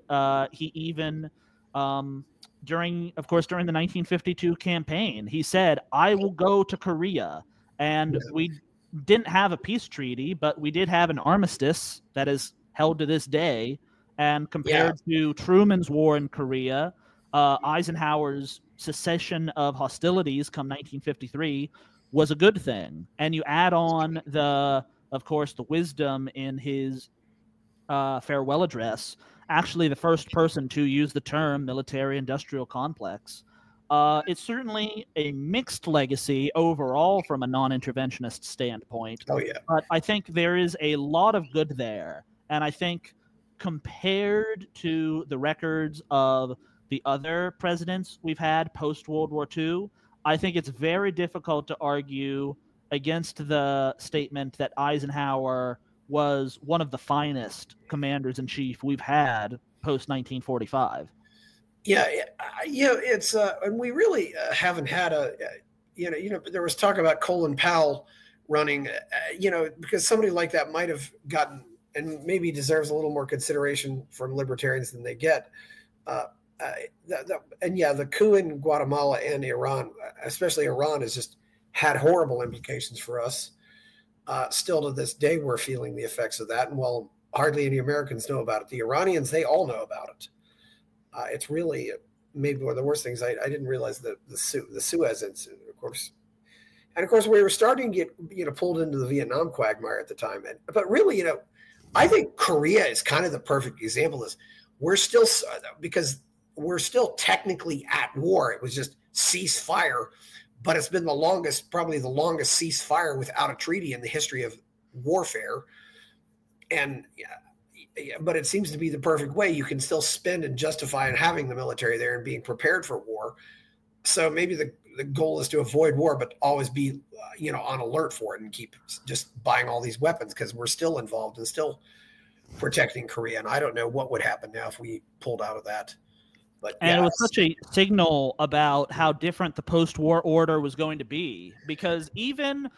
A: he even, during the 1952 campaign, he said, "I will go to Korea." And we didn't have a peace treaty, but we did have an armistice that is held to this day. And compared to Truman's war in Korea, Eisenhower's cessation of hostilities come 1953 was a good thing. And you add on of course, the wisdom in his farewell address, actually the first person to use the term military-industrial complex. It's certainly a mixed legacy overall from a non-interventionist standpoint.
B: Oh, yeah.
A: But I think there is a lot of good there. And I think compared to the records of the other presidents we've had post-World War II, I think it's very difficult to argue against the statement that Eisenhower was one of the finest commanders-in-chief we've had post-1945.
B: Yeah, it's and we really haven't had there was talk about Colin Powell running, because somebody like that might have gotten and maybe deserves a little more consideration from libertarians than they get. The coup in Guatemala and Iran, especially Iran, has just had horrible implications for us. Still to this day, we're feeling the effects of that. And while hardly any Americans know about it, the Iranians, they all know about it. It's really maybe one of the worst things. I didn't realize the Suez incident, of course. And of course, we were starting to get pulled into the Vietnam quagmire at the time. But really, I think Korea is kind of the perfect example. We're still, because we're still technically at war. It was just ceasefire, but it's been probably the longest ceasefire without a treaty in the history of warfare. And but it seems to be the perfect way. You can still spend and justify and having the military there and being prepared for war. So maybe the goal is to avoid war, but always be, on alert for it and keep just buying all these weapons, because we're still involved and still protecting Korea. And I don't know what would happen now if we pulled out of that. But
A: it was such a signal about how different the post-war order was going to be, because even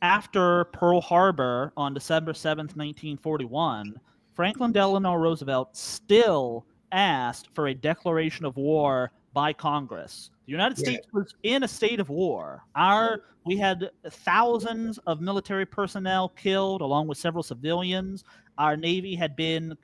A: after Pearl Harbor on December 7th, 1941, Franklin Delano Roosevelt still asked for a declaration of war by Congress. The United States was in a state of war. We had thousands of military personnel killed, along with several civilians. Our Navy had been,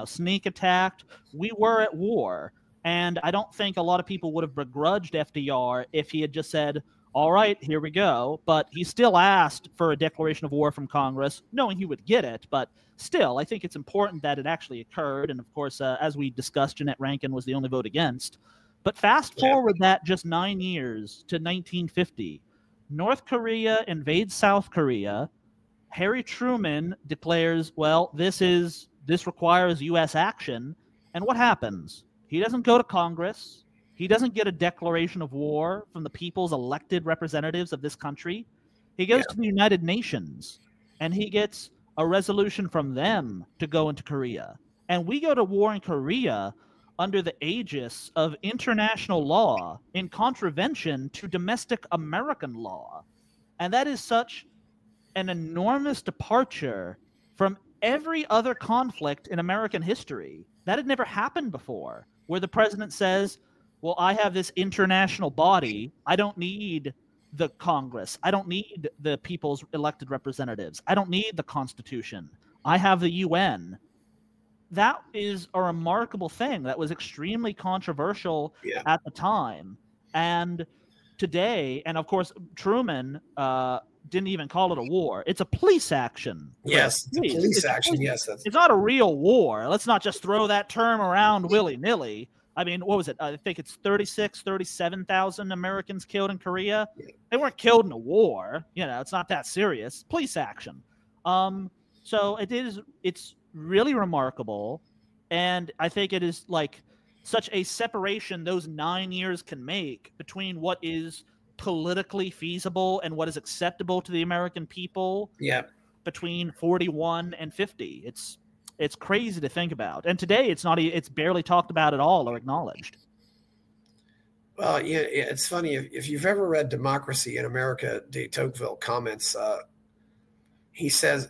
A: sneak attacked. We were at war. And I don't think a lot of people would have begrudged FDR if he had just said, "All right, here we go." But he still asked for a declaration of war from Congress, knowing he would get it. But still, I think it's important that it actually occurred. And of course, as we discussed, Jeanette Rankin was the only vote against. But fast forward that just 9 years to 1950. North Korea invades South Korea. Harry Truman declares, well, this requires U.S. action. And what happens? He doesn't go to Congress. He doesn't get a declaration of war from the people's elected representatives of this country. He goes to the United Nations, and he gets a resolution from them to go into Korea. And we go to war in Korea under the aegis of international law in contravention to domestic American law. And that is such an enormous departure from every other conflict in American history. That had never happened before, where the president says, well, I have this international body. I don't need the Congress. I don't need the people's elected representatives. I don't need the Constitution. I have the UN. That is a remarkable thing. That was extremely controversial at the time. And today, and of course, Truman didn't even call it a war. It's a police action.
B: Yes, police action. Yes,
A: it's not a real war. Let's not just throw that term around willy-nilly. I mean, what was it? I think it's 37,000 Americans killed in Korea. They weren't killed in a war. It's not that serious. Police action. So it's really remarkable. And I think it is like such a separation those 9 years can make between what is politically feasible and what is acceptable to the American people.
B: Yeah.
A: Between 41 and 50. It's crazy to think about. And today it's barely talked about at all or acknowledged.
B: Well, yeah, it's funny. If you've ever read Democracy in America, de Tocqueville comments, he says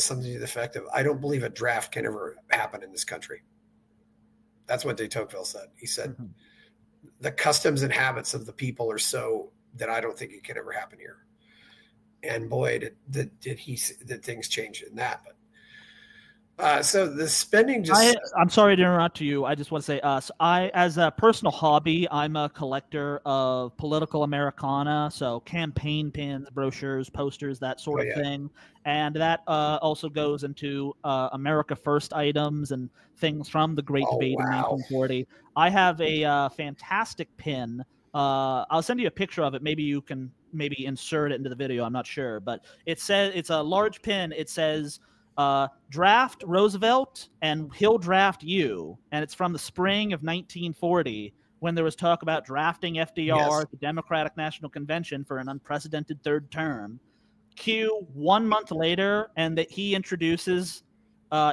B: something to the effect of, I don't believe a draft can ever happen in this country. That's what de Tocqueville said. He said, the customs and habits of the people are so that I don't think it can ever happen here. And boy, did things change in that. But so the spending just...
A: I'm sorry to interrupt you. I just want to say, so as a personal hobby, I'm a collector of political Americana, so campaign pins, brochures, posters, that sort of thing. And that also goes into America First items and things from the Great Debate in 1940. I have a fantastic pin. I'll send you a picture of it. Maybe you can insert it into the video. I'm not sure, but it says, it's a large pin. It says, draft Roosevelt and he'll draft you. And it's from the spring of 1940 when there was talk about drafting FDR at the Democratic National Convention for an unprecedented third term. Q 1 month later, and that he introduces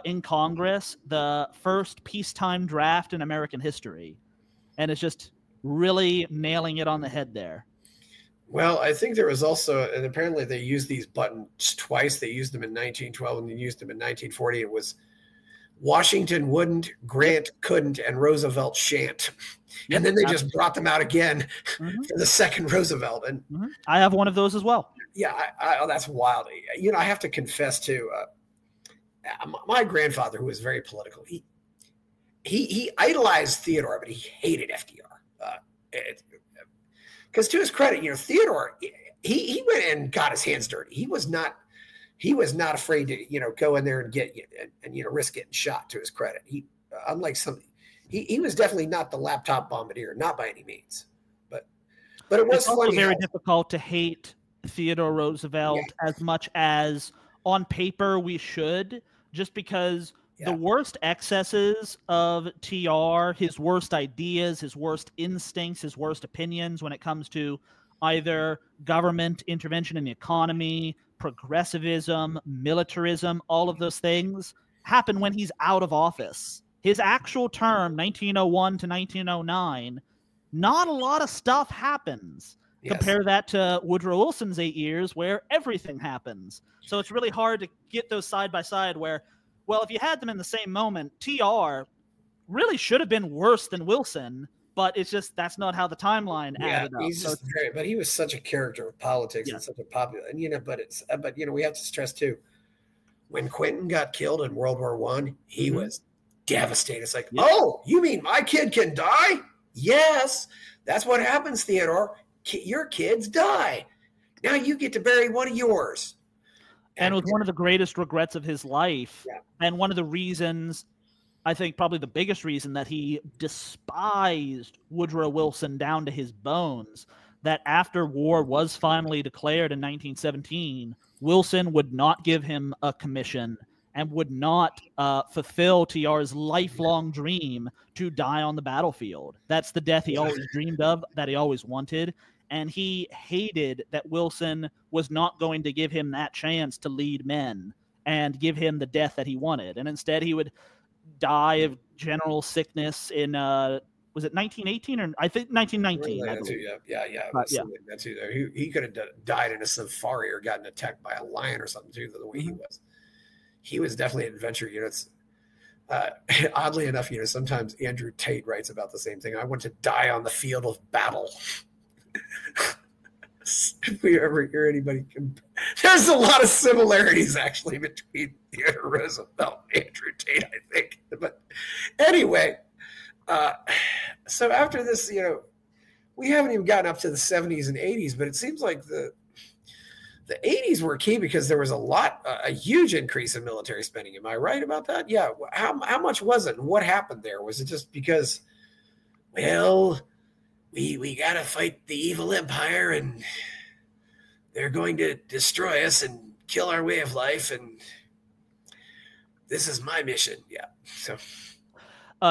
A: in Congress the first peacetime draft in American history. And it's just really nailing it on the head there.
B: Well, I think there was also, and apparently they used these buttons twice. They used them in 1912 and they used them in 1940. It was Washington wouldn't, Grant couldn't, and Roosevelt shan't. And then they just brought them out again for the second Roosevelt. And
A: I have one of those as well.
B: Yeah, that's wild. You know, I have to confess to my grandfather, who was very political. He idolized Theodore, but he hated FDR. Because to his credit, you know, Theodore, he went and got his hands dirty. He was not afraid to, you know, go in there and get, and you know, risk getting shot. To his credit, he unlike some, he was definitely not the laptop bombardier, not by any means. But it was
A: also very difficult to hate Theodore Roosevelt as much as on paper we should, just because the worst excesses of TR, his worst ideas, his worst instincts, his worst opinions when it comes to either government intervention in the economy, progressivism, militarism, all of those things happen when he's out of office. His actual term, 1901 to 1909, not a lot of stuff happens. Compare that to Woodrow Wilson's 8 years where everything happens. So it's really hard to get those side by side where, well, if you had them in the same moment, TR really should have been worse than Wilson, but it's just that's not how the timeline added up.
B: He's just great, but he was such a character of politics and such a popular, and you know, but you know, we have to stress too, when Quentin got killed in World War I, he was devastated. It's like, oh, you mean my kid can die? Yes, that's what happens, Theodore. Your kids die. Now you get to bury one of yours.
A: And it was one of the greatest regrets of his life. And one of the reasons, I think probably the biggest reason, that he despised Woodrow Wilson down to his bones, that after war was finally declared in 1917, Wilson would not give him a commission and would not fulfill TR's lifelong dream to die on the battlefield. That's the death he always dreamed of, that he always wanted. And he hated that Wilson was not going to give him that chance to lead men and give him the death that he wanted. And instead he would die of general sickness in, was it 1918 or I think 1919?
B: He could have died in a safari or gotten attacked by a lion or something too, the way he was. He was definitely an adventurer. You know, it's oddly enough, you know, sometimes Andrew Tate writes about the same thing. I want to die on the field of battle. If we ever hear anybody there's a lot of similarities actually between Theodore Roosevelt and Andrew Tate, I think. But anyway, so after this, you know, we haven't even gotten up to the 70s and 80s, but it seems like the 80s were key because there was a huge increase in military spending. Am I right about that? Yeah. How much was it and what happened there? Was it just because, well, we got to fight the evil empire and they're going to destroy us and kill our way of life? And this is my mission. Yeah. So.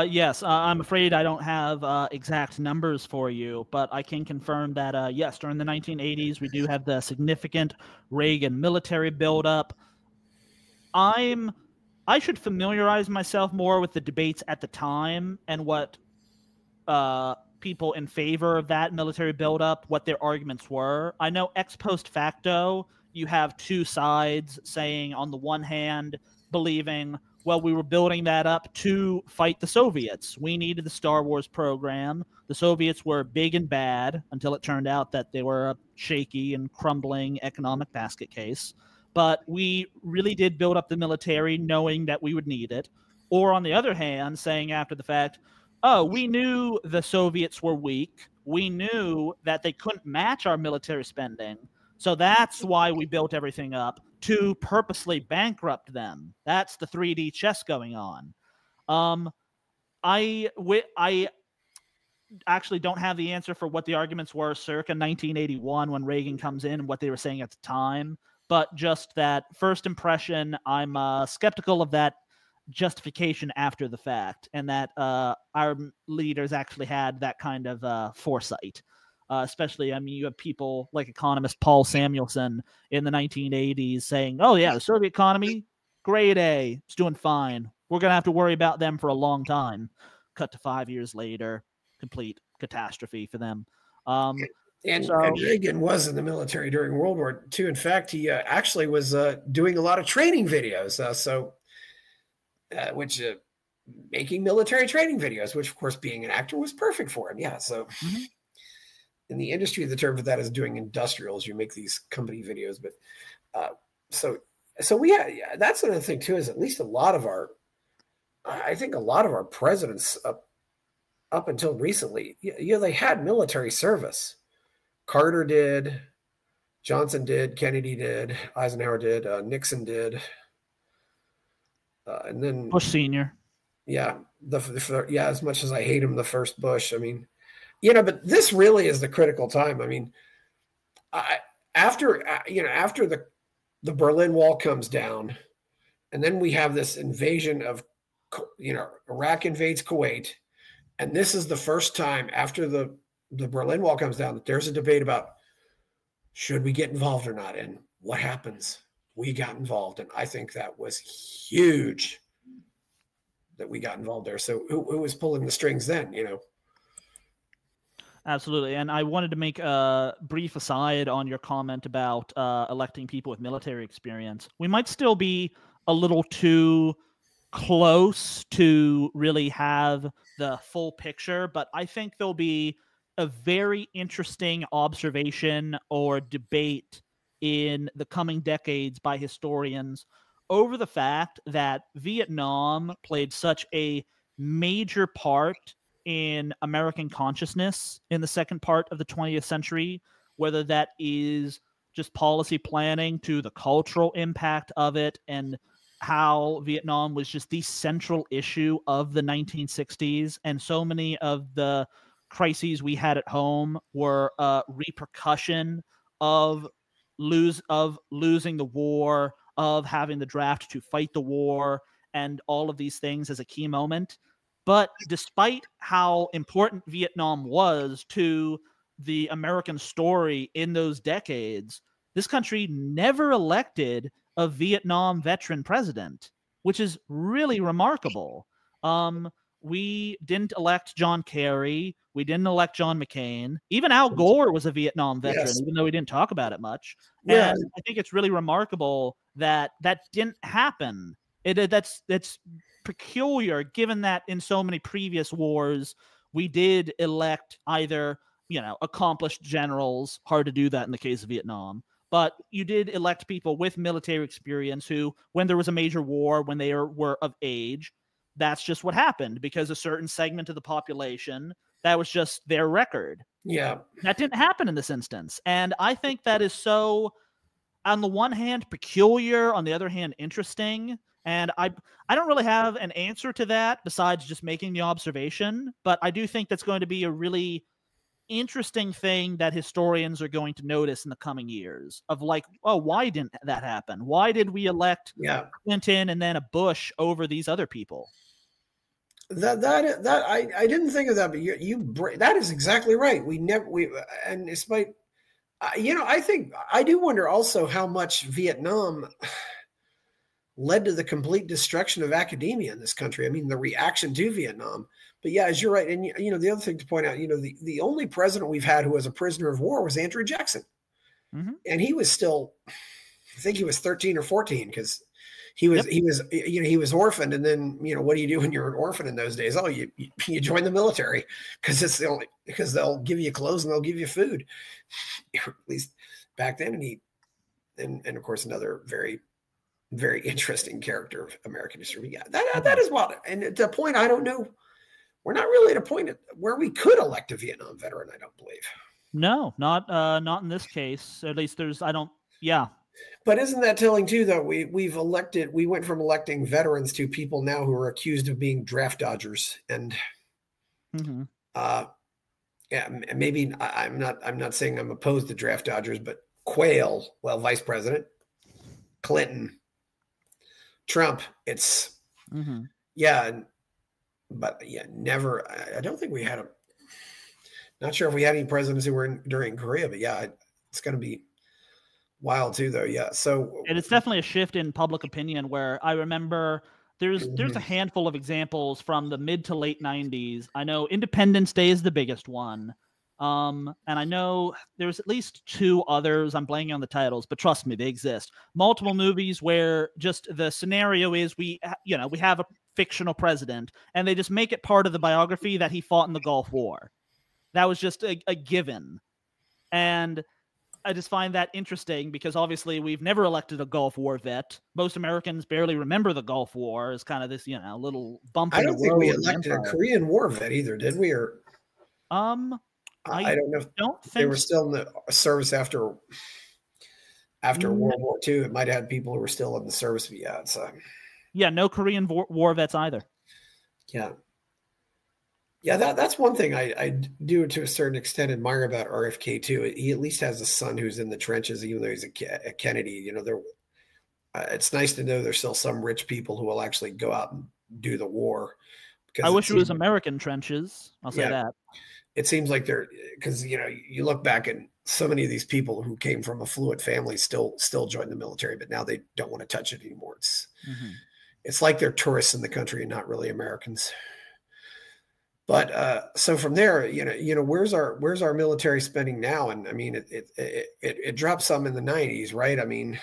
A: Yes, I'm afraid I don't have exact numbers for you, but I can confirm that, yes, during the 1980s, we do have the significant Reagan military buildup. I should familiarize myself more with the debates at the time and what people in favor of that military buildup, what their arguments were. I know ex post facto, you have two sides saying, on the one hand, believing, well, we were building that up to fight the Soviets. We needed the Star Wars program. The Soviets were big and bad until it turned out that they were a shaky and crumbling economic basket case. But we really did build up the military knowing that we would need it. Or on the other hand, saying after the fact, oh, we knew the Soviets were weak. We knew that they couldn't match our military spending. So that's why we built everything up, to purposely bankrupt them. That's the 3D chess going on. I actually don't have the answer for what the arguments were circa 1981 when Reagan comes in and what they were saying at the time. But just that first impression, I'm skeptical of that justification after the fact, and that our leaders actually had that kind of foresight. Especially, I mean, you have people like economist Paul Samuelson in the 1980s saying, oh yeah, the Soviet economy, grade A, it's doing fine. We're going to have to worry about them for a long time. Cut to 5 years later, complete catastrophe for them.
B: And Reagan was in the military during World War II. In fact, he actually was doing a lot of training videos. Which making military training videos, which of course being an actor was perfect for him. Yeah. So in the industry, the term for that is doing industrials. You make these company videos, but so that's another thing too, is at least I think a lot of our presidents up until recently, they had military service. Carter did, Johnson did, Kennedy did, Eisenhower did, Nixon did. And then
A: Bush Senior.
B: Yeah. As much as I hate him, the first Bush, I mean, but this really is the critical time. I mean, after the Berlin Wall comes down, and then we have this invasion of, Iraq invades Kuwait. And this is the first time after the Berlin Wall comes down that there's a debate about, should we get involved or not? And what happens? We got involved. And I think that was huge that we got involved there. So who was pulling the strings then,
A: Absolutely. And I wanted to make a brief aside on your comment about electing people with military experience. We might still be a little too close to really have the full picture, but I think there'll be a very interesting observation or debate in the coming decades by historians over the fact that Vietnam played such a major part in American consciousness in the second part of the 20th century, whether that is just policy planning to the cultural impact of it, and how Vietnam was just the central issue of the 1960s. And so many of the crises we had at home were a repercussion of losing the war, of having the draft to fight the war, and all of these things as a key moment. But despite how important Vietnam was to the American story in those decades, this country never elected a Vietnam veteran president, which is really remarkable. We didn't elect John Kerry. We didn't elect John McCain. Even Al Gore was a Vietnam veteran, yes, even though we didn't talk about it much. Yeah. And I think it's really remarkable that that didn't happen. That's peculiar, given that in so many previous wars, we did elect either, accomplished generals. Hard to do that in the case of Vietnam. But you did elect people with military experience who, when there was a major war, when they were of age, that's just what happened, because a certain segment of the population, that was just their record.
B: Yeah.
A: That didn't happen in this instance. And I think that is so, on the one hand, peculiar, on the other hand, interesting. And I don't really have an answer to that besides just making the observation. But I do think that's going to be a really interesting thing that historians are going to notice in the coming years of like, oh, why didn't that happen? Why did we elect Clinton and then a Bush over these other people?
B: I didn't think of that, but that is exactly right. And despite, I think I do wonder also how much Vietnam led to the complete destruction of academia in this country. I mean, the reaction to Vietnam. But yeah, as you're right. And, the other thing to point out, the only president we've had who was a prisoner of war was Andrew Jackson. Mm-hmm. And he was still, I think he was 13 or 14 because he was orphaned. And then, what do you do when you're an orphan in those days? Oh, you join the military because they'll give you clothes and they'll give you food, at least back then. And of course, another very, very interesting character of American history. Yeah, that is what, and at the point, I don't know. We're not really at a point where we could elect a Vietnam veteran, I don't believe.
A: No, not in this case. At least yeah.
B: But isn't that telling too, though? We went from electing veterans to people now who are accused of being draft dodgers. And yeah, maybe I'm not saying I'm opposed to draft dodgers, but Quayle, vice president, Clinton, Trump, it's never. I don't think we had not sure if we had any presidents who were during Korea, but yeah, it's going to be wild too, though. Yeah. So,
A: and it's definitely a shift in public opinion where I remember there's a handful of examples from the mid to late 90s. I know Independence Day is the biggest one. And I know there's at least two others. I'm blanking on the titles, but trust me, they exist. Multiple movies where just the scenario is we have a fictional president and they just make it part of the biography that he fought in the Gulf War. That was just a given. And I just find that interesting because obviously we've never elected a Gulf War vet. Most Americans barely remember the Gulf War as kind of this, little bump.
B: I don't think we elected a Korean War vet either, did we? Or I don't know. Don't think they were still in the service after World War II. It might have had people who were still in the service.
A: Yeah, no Korean War vets either.
B: Yeah. Yeah, that's one thing I do to a certain extent admire about RFK too. He at least has a son who's in the trenches, even though he's a Kennedy. It's nice to know there's still some rich people who will actually go out and do the war.
A: I wish it was American trenches. I'll say that.
B: It seems like because you look back and so many of these people who came from affluent families still joined the military, but now they don't want to touch it anymore. It's like they're tourists in the country and not really Americans. But so from there, where's our military spending now? And I mean, it dropped some in the 90s, right? I mean,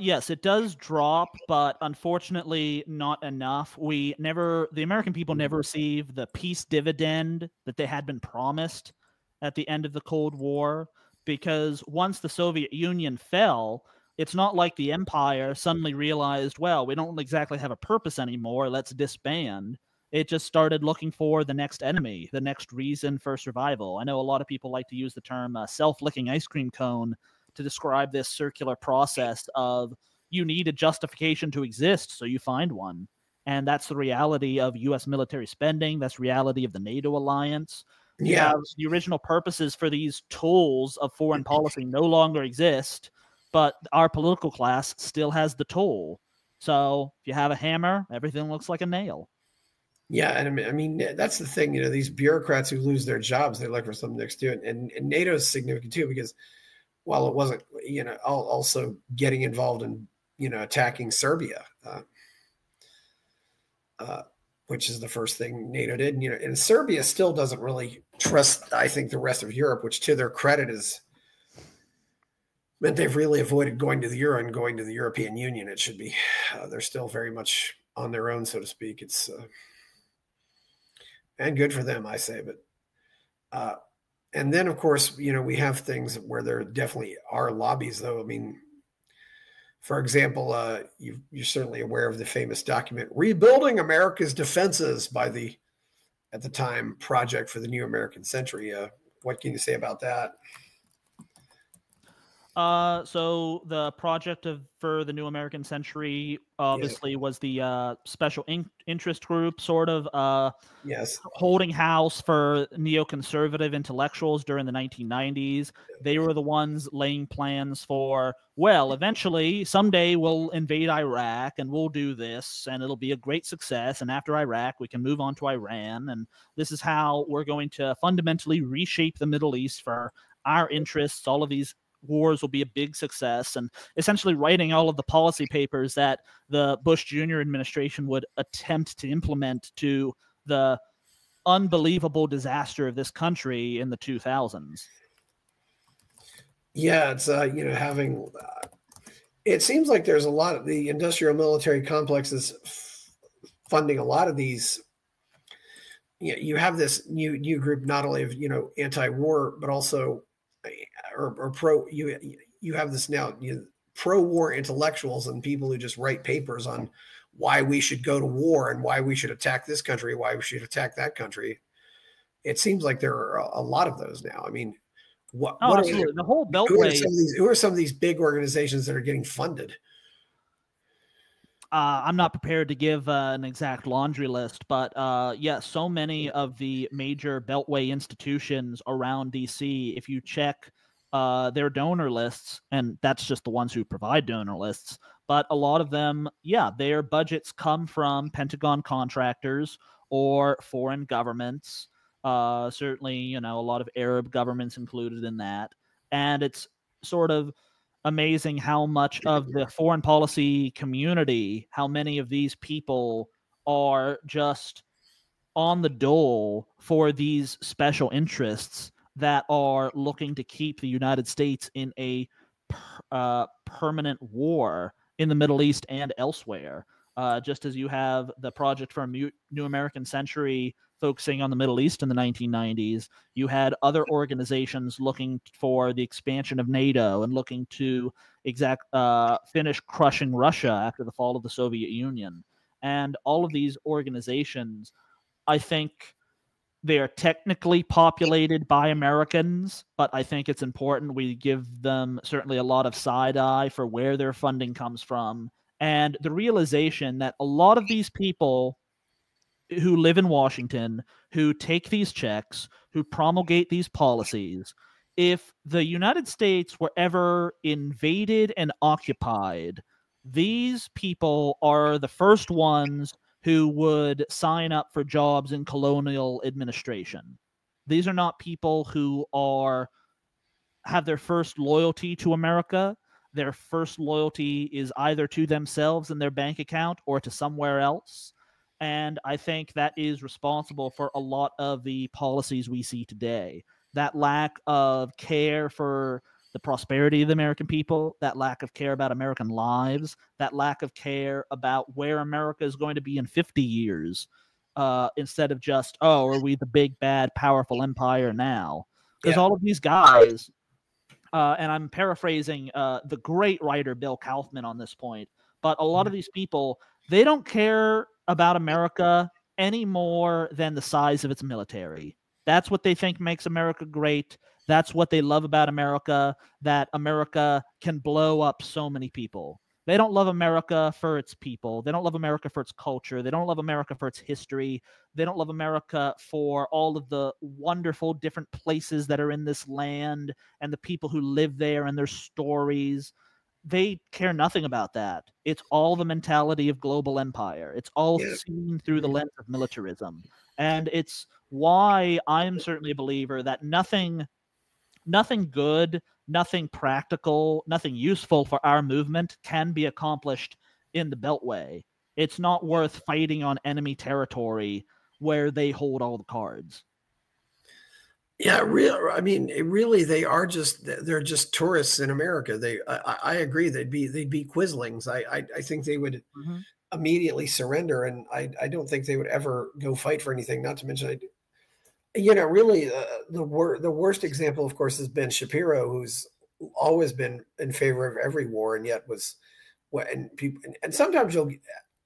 A: yes, it does drop, but unfortunately not enough. The American people never received the peace dividend that they had been promised at the end of the Cold War, because once the Soviet Union fell, it's not like the empire suddenly realized, well, we don't exactly have a purpose anymore, let's disband. It just started looking for the next enemy, the next reason for survival. I know a lot of people like to use the term self-licking ice cream cone to describe this circular process of you need a justification to exist, so you find one. And that's the reality of U.S. military spending. That's the reality of the NATO alliance. You have the original purposes for these tools of foreign policy no longer exist, but our political class still has the tool. So if you have a hammer, everything looks like a nail.
B: Yeah, and I mean that's the thing. These bureaucrats who lose their jobs, they look for something next to it. And NATO is significant too because while it wasn't, also getting involved in, attacking Serbia, which is the first thing NATO did. And Serbia still doesn't really trust, I think, the rest of Europe, which to their credit has meant they've really avoided going to the Euro and going to the European Union. It should be, they're still very much on their own, so to speak. It's, and good for them, I say, but, and then, of course, we have things where there definitely are lobbies, though. I mean, for example, you're certainly aware of the famous document, Rebuilding America's Defenses by the, at the time, Project for the New American Century. What can you say about that?
A: So the project for the New American Century obviously was the special interest group, sort of
B: Yes.
A: holding house for neoconservative intellectuals during the 1990s. They were the ones laying plans for, well, eventually, someday we'll invade Iraq and we'll do this and it'll be a great success. And after Iraq, we can move on to Iran. And this is how we're going to fundamentally reshape the Middle East for our interests. All of these wars will be a big success, and essentially writing all of the policy papers that the Bush Jr. administration would attempt to implement to the unbelievable disaster of this country in the 2000s.
B: Yeah, it's having. It seems like there's a lot of the industrial military complexes funding a lot of these. You have this new group not only of anti-war but also or pro. You have this now pro-war intellectuals and people who just write papers on why we should go to war and why we should attack this country, why we should attack that country. It seems like there are a lot of those now. I mean, what
A: absolutely. The whole Beltway.
B: Who are some of these big organizations that are getting funded?
A: I'm not prepared to give an exact laundry list, but yeah, so many of the major Beltway institutions around DC, if you check their donor lists, and that's just the ones who provide donor lists, but a lot of them, yeah, their budgets come from Pentagon contractors or foreign governments. Certainly, a lot of Arab governments included in that. And it's sort of amazing how much of the foreign policy community, how many of these people are just on the dole for these special interests that are looking to keep the United States in a permanent war in the Middle East and elsewhere. Just as you have the project for a New American Century focusing on the Middle East in the 1990s, you had other organizations looking for the expansion of NATO and looking to finish crushing Russia after the fall of the Soviet Union. And all of these organizations, I think they are technically populated by Americans, but I think it's important we give them certainly a lot of side eye for where their funding comes from. And the realization that a lot of these people who live in Washington, who take these checks, who promulgate these policies, if the United States were ever invaded and occupied, these people are the first ones who would sign up for jobs in colonial administration. These are not people who have their first loyalty to America. Their first loyalty is either to themselves and their bank account or to somewhere else. And I think that is responsible for a lot of the policies we see today. That lack of care for the prosperity of the American people, that lack of care about American lives, that lack of care about where America is going to be in 50 years, instead of just, oh, are we the big, bad, powerful empire now? Because all of these guys, and I'm paraphrasing the great writer Bill Kaufman on this point, but a lot of these people, they don't care about America any more than the size of its military. That's what they think makes America great. That's what they love about America, that America can blow up so many people. They don't love America for its people. They don't love America for its culture. They don't love America for its history. They don't love America for all of the wonderful different places that are in this land and the people who live there and their stories. They care nothing about that. It's all the mentality of global empire. It's all seen through the lens of militarism. And it's why I'm certainly a believer that nothing good, nothing practical, nothing useful for our movement can be accomplished in the Beltway. It's not worth fighting on enemy territory where they hold all the cards.
B: Yeah, they're just tourists in America. I agree. They'd be quislings. I think they would immediately surrender, and I don't think they would ever go fight for anything. Not to mention, the worst example, of course, is Ben Shapiro, who's always been in favor of every war, and yet and sometimes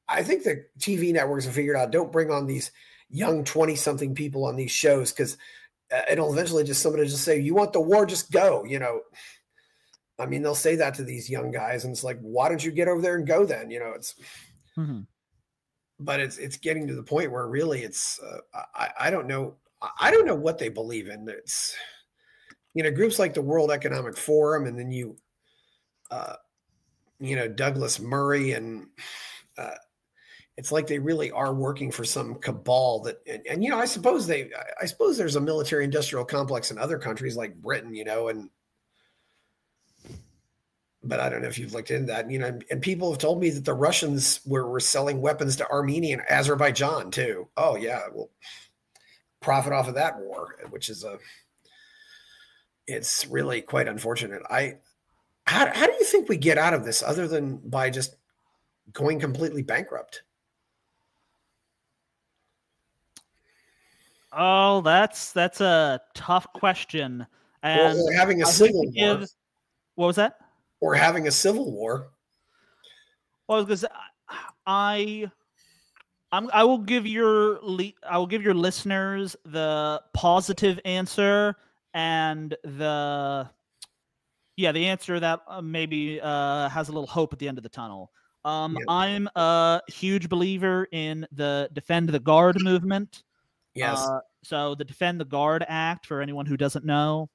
B: I think the TV networks have figured out, don't bring on these young 20-something people on these shows, because it'll eventually somebody just say, you want the war, just go, I mean, they'll say that to these young guys, and it's like, why don't you get over there and go then? You know, but it's getting to the point where really it's I don't know. I don't know what they believe in. It's, you know, groups like the World Economic Forum, and then you know, Douglas Murray, and it's like they really are working for some cabal that, and you know, I suppose there's a military industrial complex in other countries like Britain, you know, but I don't know if you've looked into that, you know, and people have told me that the Russians were selling weapons to Armenia and Azerbaijan too. Oh yeah, well, profit off of that war, which is it's really quite unfortunate. How do you think we get out of this other than by just going completely bankrupt?
A: Oh, that's a tough question. And
B: or having a civil war.
A: What was that?
B: Or having a civil war.
A: Well, because I will give your listeners the positive answer and the answer that maybe has a little hope at the end of the tunnel. I'm a huge believer in the Defend the Guard movement.
B: Yes.
A: So the Defend the Guard Act, for anyone who doesn't know,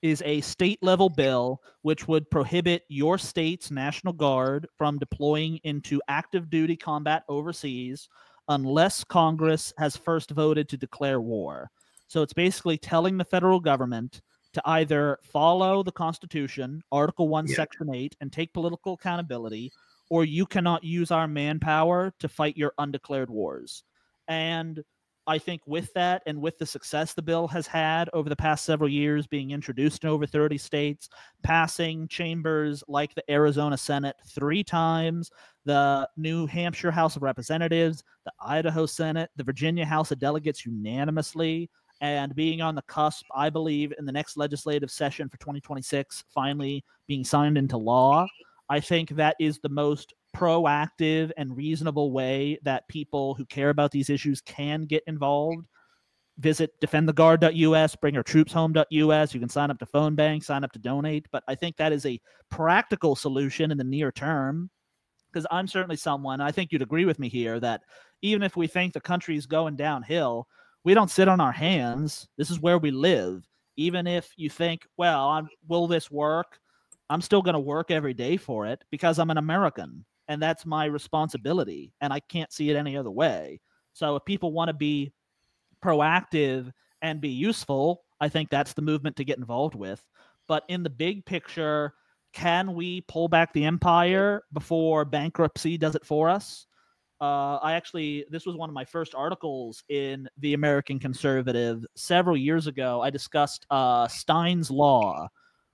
A: is a state-level bill which would prohibit your state's National Guard from deploying into active duty combat overseas unless Congress has first voted to declare war. So it's basically telling the federal government to either follow the Constitution, Article 1, Section 8, and take political accountability, or you cannot use our manpower to fight your undeclared wars. And I think with that, and with the success the bill has had over the past several years, being introduced in over 30 states, passing chambers like the Arizona Senate 3 times, the New Hampshire House of Representatives, the Idaho Senate, the Virginia House of Delegates unanimously, and being on the cusp, I believe, in the next legislative session for 2026, finally being signed into law. I think that is the most proactive and reasonable way that people who care about these issues can get involved. Visit defendtheguard.us, bringourtroopshome.us. You can sign up to phone bank, sign up to donate. But I think that is a practical solution in the near term, because I'm certainly someone, I think you'd agree with me here, that even if we think the country is going downhill, we don't sit on our hands. This is where we live. Even if you think, well, will this work? I'm still going to work every day for it because I'm an American. And that's my responsibility, and I can't see it any other way. So if people want to be proactive and be useful, I think that's the movement to get involved with. But in the big picture, can we pull back the empire before bankruptcy does it for us? This was one of my first articles in the American Conservative several years ago. I discussed Stein's Law,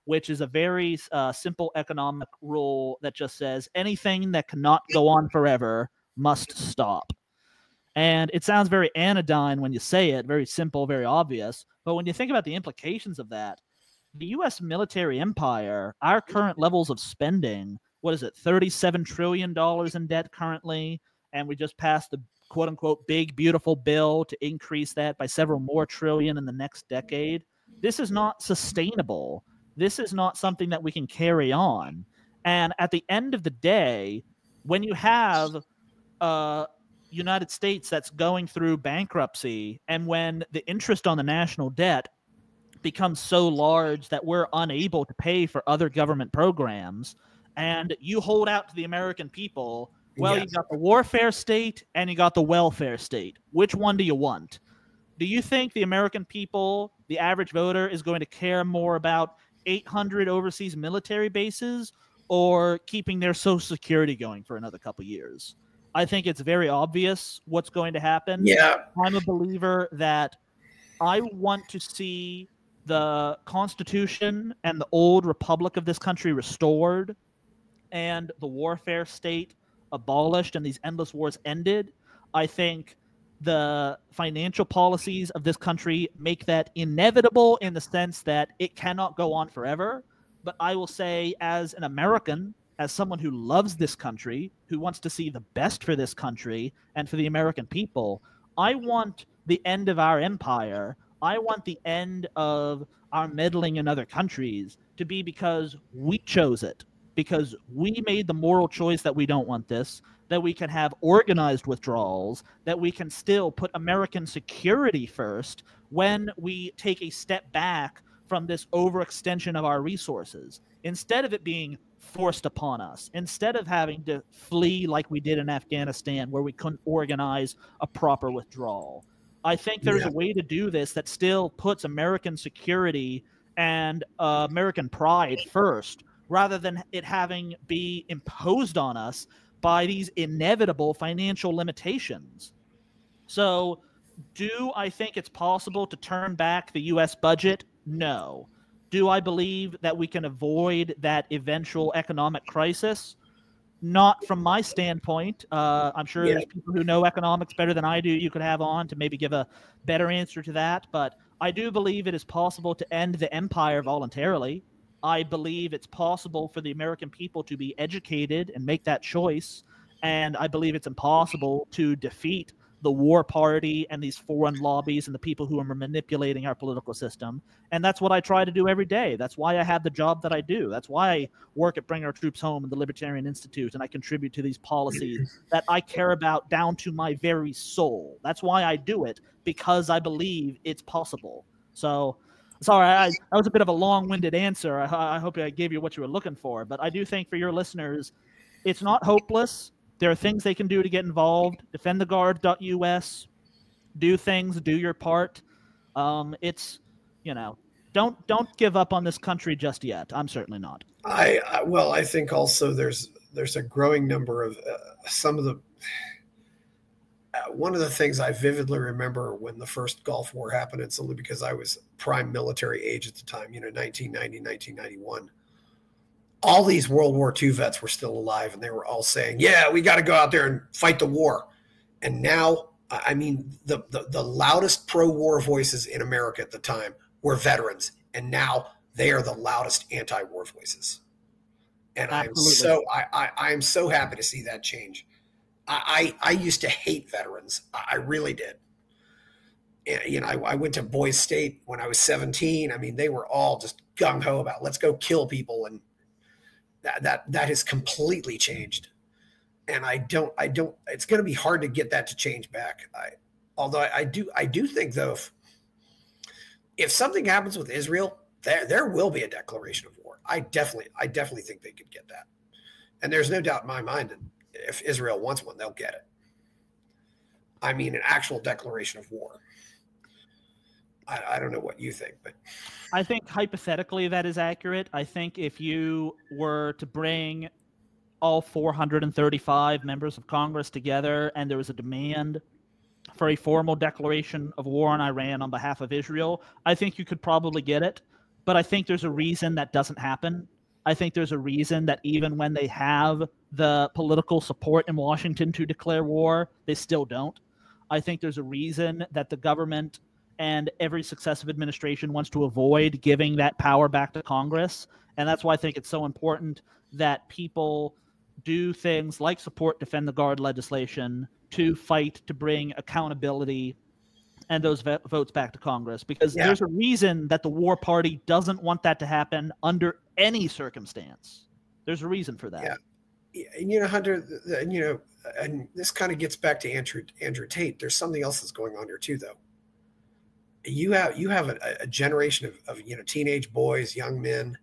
A: which is a very simple economic rule that just says anything that cannot go on forever must stop. And it sounds very anodyne when you say it, very simple, very obvious. But when you think about the implications of that, the U.S. military empire, our current levels of spending, what is it, $37 trillion in debt currently? And we just passed the quote-unquote big, beautiful bill to increase that by several more trillion in the next decade. This is not sustainable. This is not something that we can carry on. And at the end of the day, when you have United States that's going through bankruptcy, and when the interest on the national debt becomes so large that we're unable to pay for other government programs, and you hold out to the American people, well, you got the warfare state and you got the welfare state. Which one do you want? Do you think the American people, the average voter, is going to care more about 800 overseas military bases or keeping their Social Security going for another couple years? I think it's very obvious what's going to happen.
B: Yeah.
A: I'm a believer that I want to see the Constitution and the old republic of this country restored and the warfare state abolished and these endless wars ended. I think the financial policies of this country make that inevitable in the sense that it cannot go on forever. But I will say, as an American, as someone who loves this country, who wants to see the best for this country and for the American people, I want the end of our empire. I want the end of our meddling in other countries to be because we chose it, because we made the moral choice that we don't want this, that we can have organized withdrawals, that we can still put American security first when we take a step back from this overextension of our resources. Instead of it being forced upon us, instead of having to flee like we did in Afghanistan, where we couldn't organize a proper withdrawal. I think there's a way to do this that still puts American security and American pride first, rather than it having be imposed on us by these inevitable financial limitations. So, do I think it's possible to turn back the U.S. budget? No. Do I believe that we can avoid that eventual economic crisis? Not from my standpoint. I'm sure there's people who know economics better than I do you could have on to maybe give a better answer to that. But I do believe it is possible to end the empire voluntarily. I believe it's possible for the American people to be educated and make that choice. And I believe it's impossible to defeat the war party and these foreign lobbies and the people who are manipulating our political system. And that's what I try to do every day. That's why I have the job that I do. That's why I work at Bring Our Troops Home and the Libertarian Institute, and I contribute to these policies that I care about down to my very soul. That's why I do it, because I believe it's possible. So, sorry, that was a bit of a long-winded answer. I hope I gave you what you were looking for. But I do think for your listeners, it's not hopeless. There are things they can do to get involved. DefendTheGuard.us. Do things. Do your part. It's, don't give up on this country just yet. I'm certainly not.
B: I think also there's a growing number of some of the. One of the things I vividly remember when the first Gulf War happened, it's only because I was prime military age at the time, 1990, 1991. All these World War II vets were still alive, and they were all saying, yeah, we got to go out there and fight the war. And now, I mean, the loudest pro-war voices in America at the time were veterans, and now they are the loudest anti-war voices. And I'm so happy to see that change. I used to hate veterans. I really did. And, I went to Boys State when I was 17. I mean, they were all just gung-ho about let's go kill people, and that has completely changed. And I don't, it's going to be hard to get that to change back. Although I do think though, if something happens with Israel, there will be a declaration of war. I definitely think they could get that. And there's no doubt in my mind that if Israel wants one, they'll get it. I mean, an actual declaration of war. I don't know what you think, but
A: I think hypothetically that is accurate. I think if you were to bring all 435 members of Congress together and there was a demand for a formal declaration of war on Iran on behalf of Israel, I think you could probably get it. But I think there's a reason that doesn't happen. I think there's a reason that even when they have the political support in Washington to declare war, they still don't. I think there's a reason that the government and every successive administration wants to avoid giving that power back to Congress. And that's why I think it's so important that people do things like support Defend the Guard legislation to fight to bring accountability and those votes back to Congress. Because there's a reason that the war party doesn't want that to happen under any circumstance. There's a reason for that.
B: Yeah. And, Hunter, and this kind of gets back to Andrew Tate. There's something else that's going on here too, though. You have a generation of teenage boys, young men,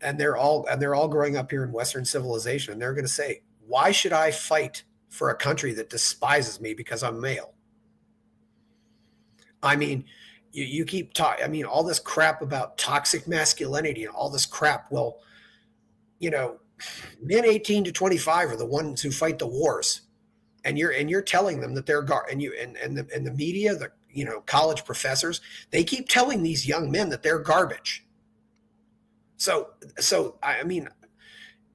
B: and they're all growing up here in Western civilization, and they're going to say, "Why should I fight for a country that despises me because I'm male?" I mean, you keep talking. I mean, all this crap about toxic masculinity and all this crap. Well, men 18 to 25 are the ones who fight the wars, and you're telling them that they're and the media, the college professors, they keep telling these young men that they're garbage. So I mean,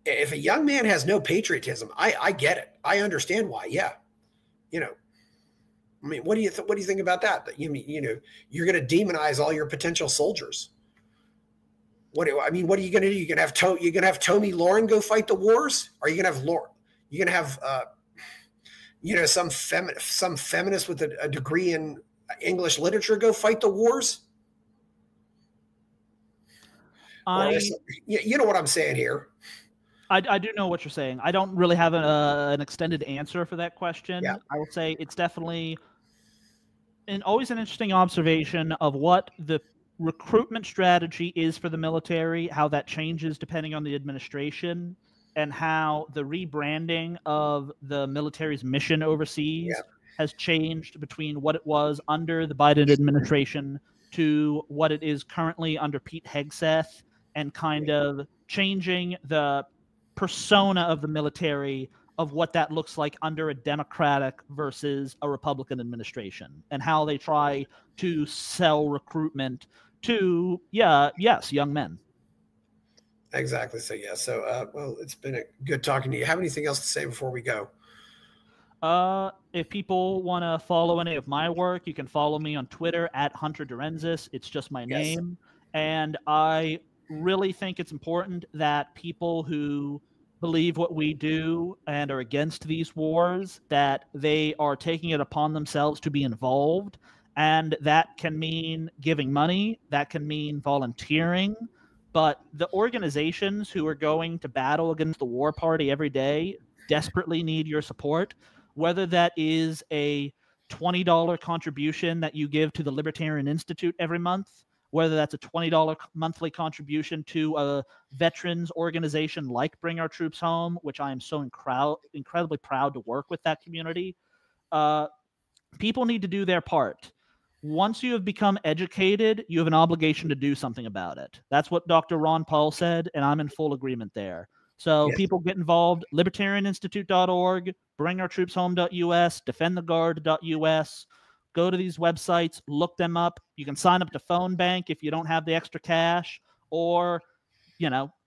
B: if a young man has no patriotism, I get it. I understand why. Yeah. I mean, what do you think about that? That you're going to demonize all your potential soldiers. What are you going to do? You're going to have Tomi Lahren go fight the wars? Are you going to have You're going to have some feminist with a degree in English literature go fight the wars? You know what I'm saying here.
A: I do know what you're saying. I don't really have an extended answer for that question.
B: Yeah.
A: I would say it's definitely always an interesting observation of what the recruitment strategy is for the military, how that changes depending on the administration, and how the rebranding of the military's mission overseas has changed between what it was under the Biden administration to what it is currently under Pete Hegseth, and kind of changing the persona of the military of what that looks like under a Democratic versus a Republican administration, and how they try to sell recruitment to, young men.
B: Exactly. So, yeah. So, well, it's been a good talking to you. Have anything else to say before we go?
A: If people want to follow any of my work, you can follow me on Twitter at Hunter DeRensis. It's just my name. And I really think it's important that people who believe what we do and are against these wars, that they are taking it upon themselves to be involved. And that can mean giving money, that can mean volunteering. But the organizations who are going to battle against the war party every day desperately need your support, whether that is a $20 contribution that you give to the Libertarian Institute every month, whether that's a $20 monthly contribution to a veterans organization like Bring Our Troops Home, which I am so incredibly proud to work with that community. People need to do their part. Once you have become educated, you have an obligation to do something about it. That's what Dr. Ron Paul said, and I'm in full agreement there. So people get involved, libertarianinstitute.org, bringourtroopshome.us, defendtheguard.us. Go to these websites, look them up. You can sign up to Phone Bank if you don't have the extra cash, or,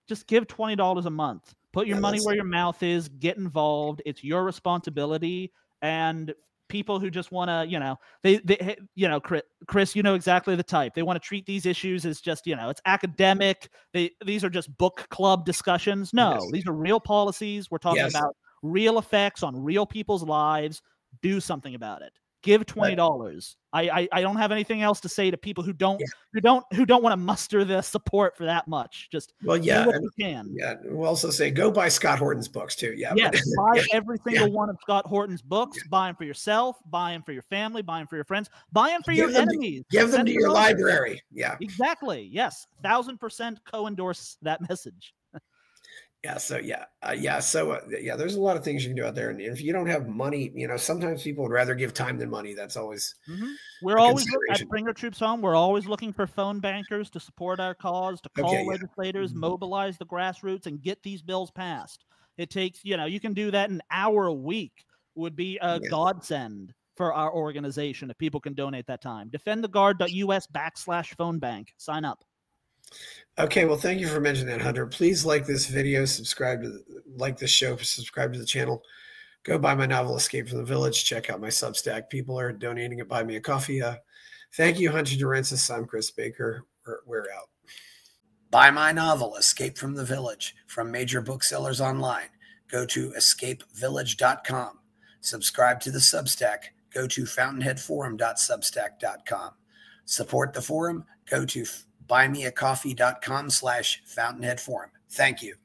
A: just give $20 a month. Put your money where your mouth is, get involved. It's your responsibility. And people who just want to, Chris, you know exactly the type. They want to treat these issues as just, it's academic. These are just book club discussions. No, these are real policies. We're talking about real effects on real people's lives. Do something about it. Give $20. I don't have anything else to say to people who don't want to muster the support for that much. Just do what you can.
B: Yeah, we'll also say go buy Scott Horton's books too. Yeah,
A: buy every single one of Scott Horton's books. Buy them for yourself. Buy them for your family. Buy them for your friends. Buy them for your enemies.
B: Give them to your library. Yeah,
A: exactly. Yes, 1000% co-endorse that message.
B: So there's a lot of things you can do out there, and if you don't have money, sometimes people would rather give time than money. That's always
A: we're always at Bring Our Troops Home. We're always looking for phone bankers to support our cause, to call legislators, mobilize the grassroots, and get these bills passed. It takes, you can do that an hour a week. Would be a godsend for our organization if people can donate that time. Defendtheguard.us/phone bank. Sign up.
B: Okay, well, thank you for mentioning that, Hunter. Please like this video, like this show, subscribe to the channel. Go buy my novel, Escape from the Village. Check out my Substack. People are donating it. Buy me a coffee. Thank you, Hunter DeRensis. I'm Chris Baker. We're out. Buy my novel, Escape from the Village, from major booksellers online. Go to escapevillage.com. Subscribe to the Substack. Go to fountainheadforum.substack.com. Support the forum. Go to buymeacoffee.com/fountainheadforum. Thank you.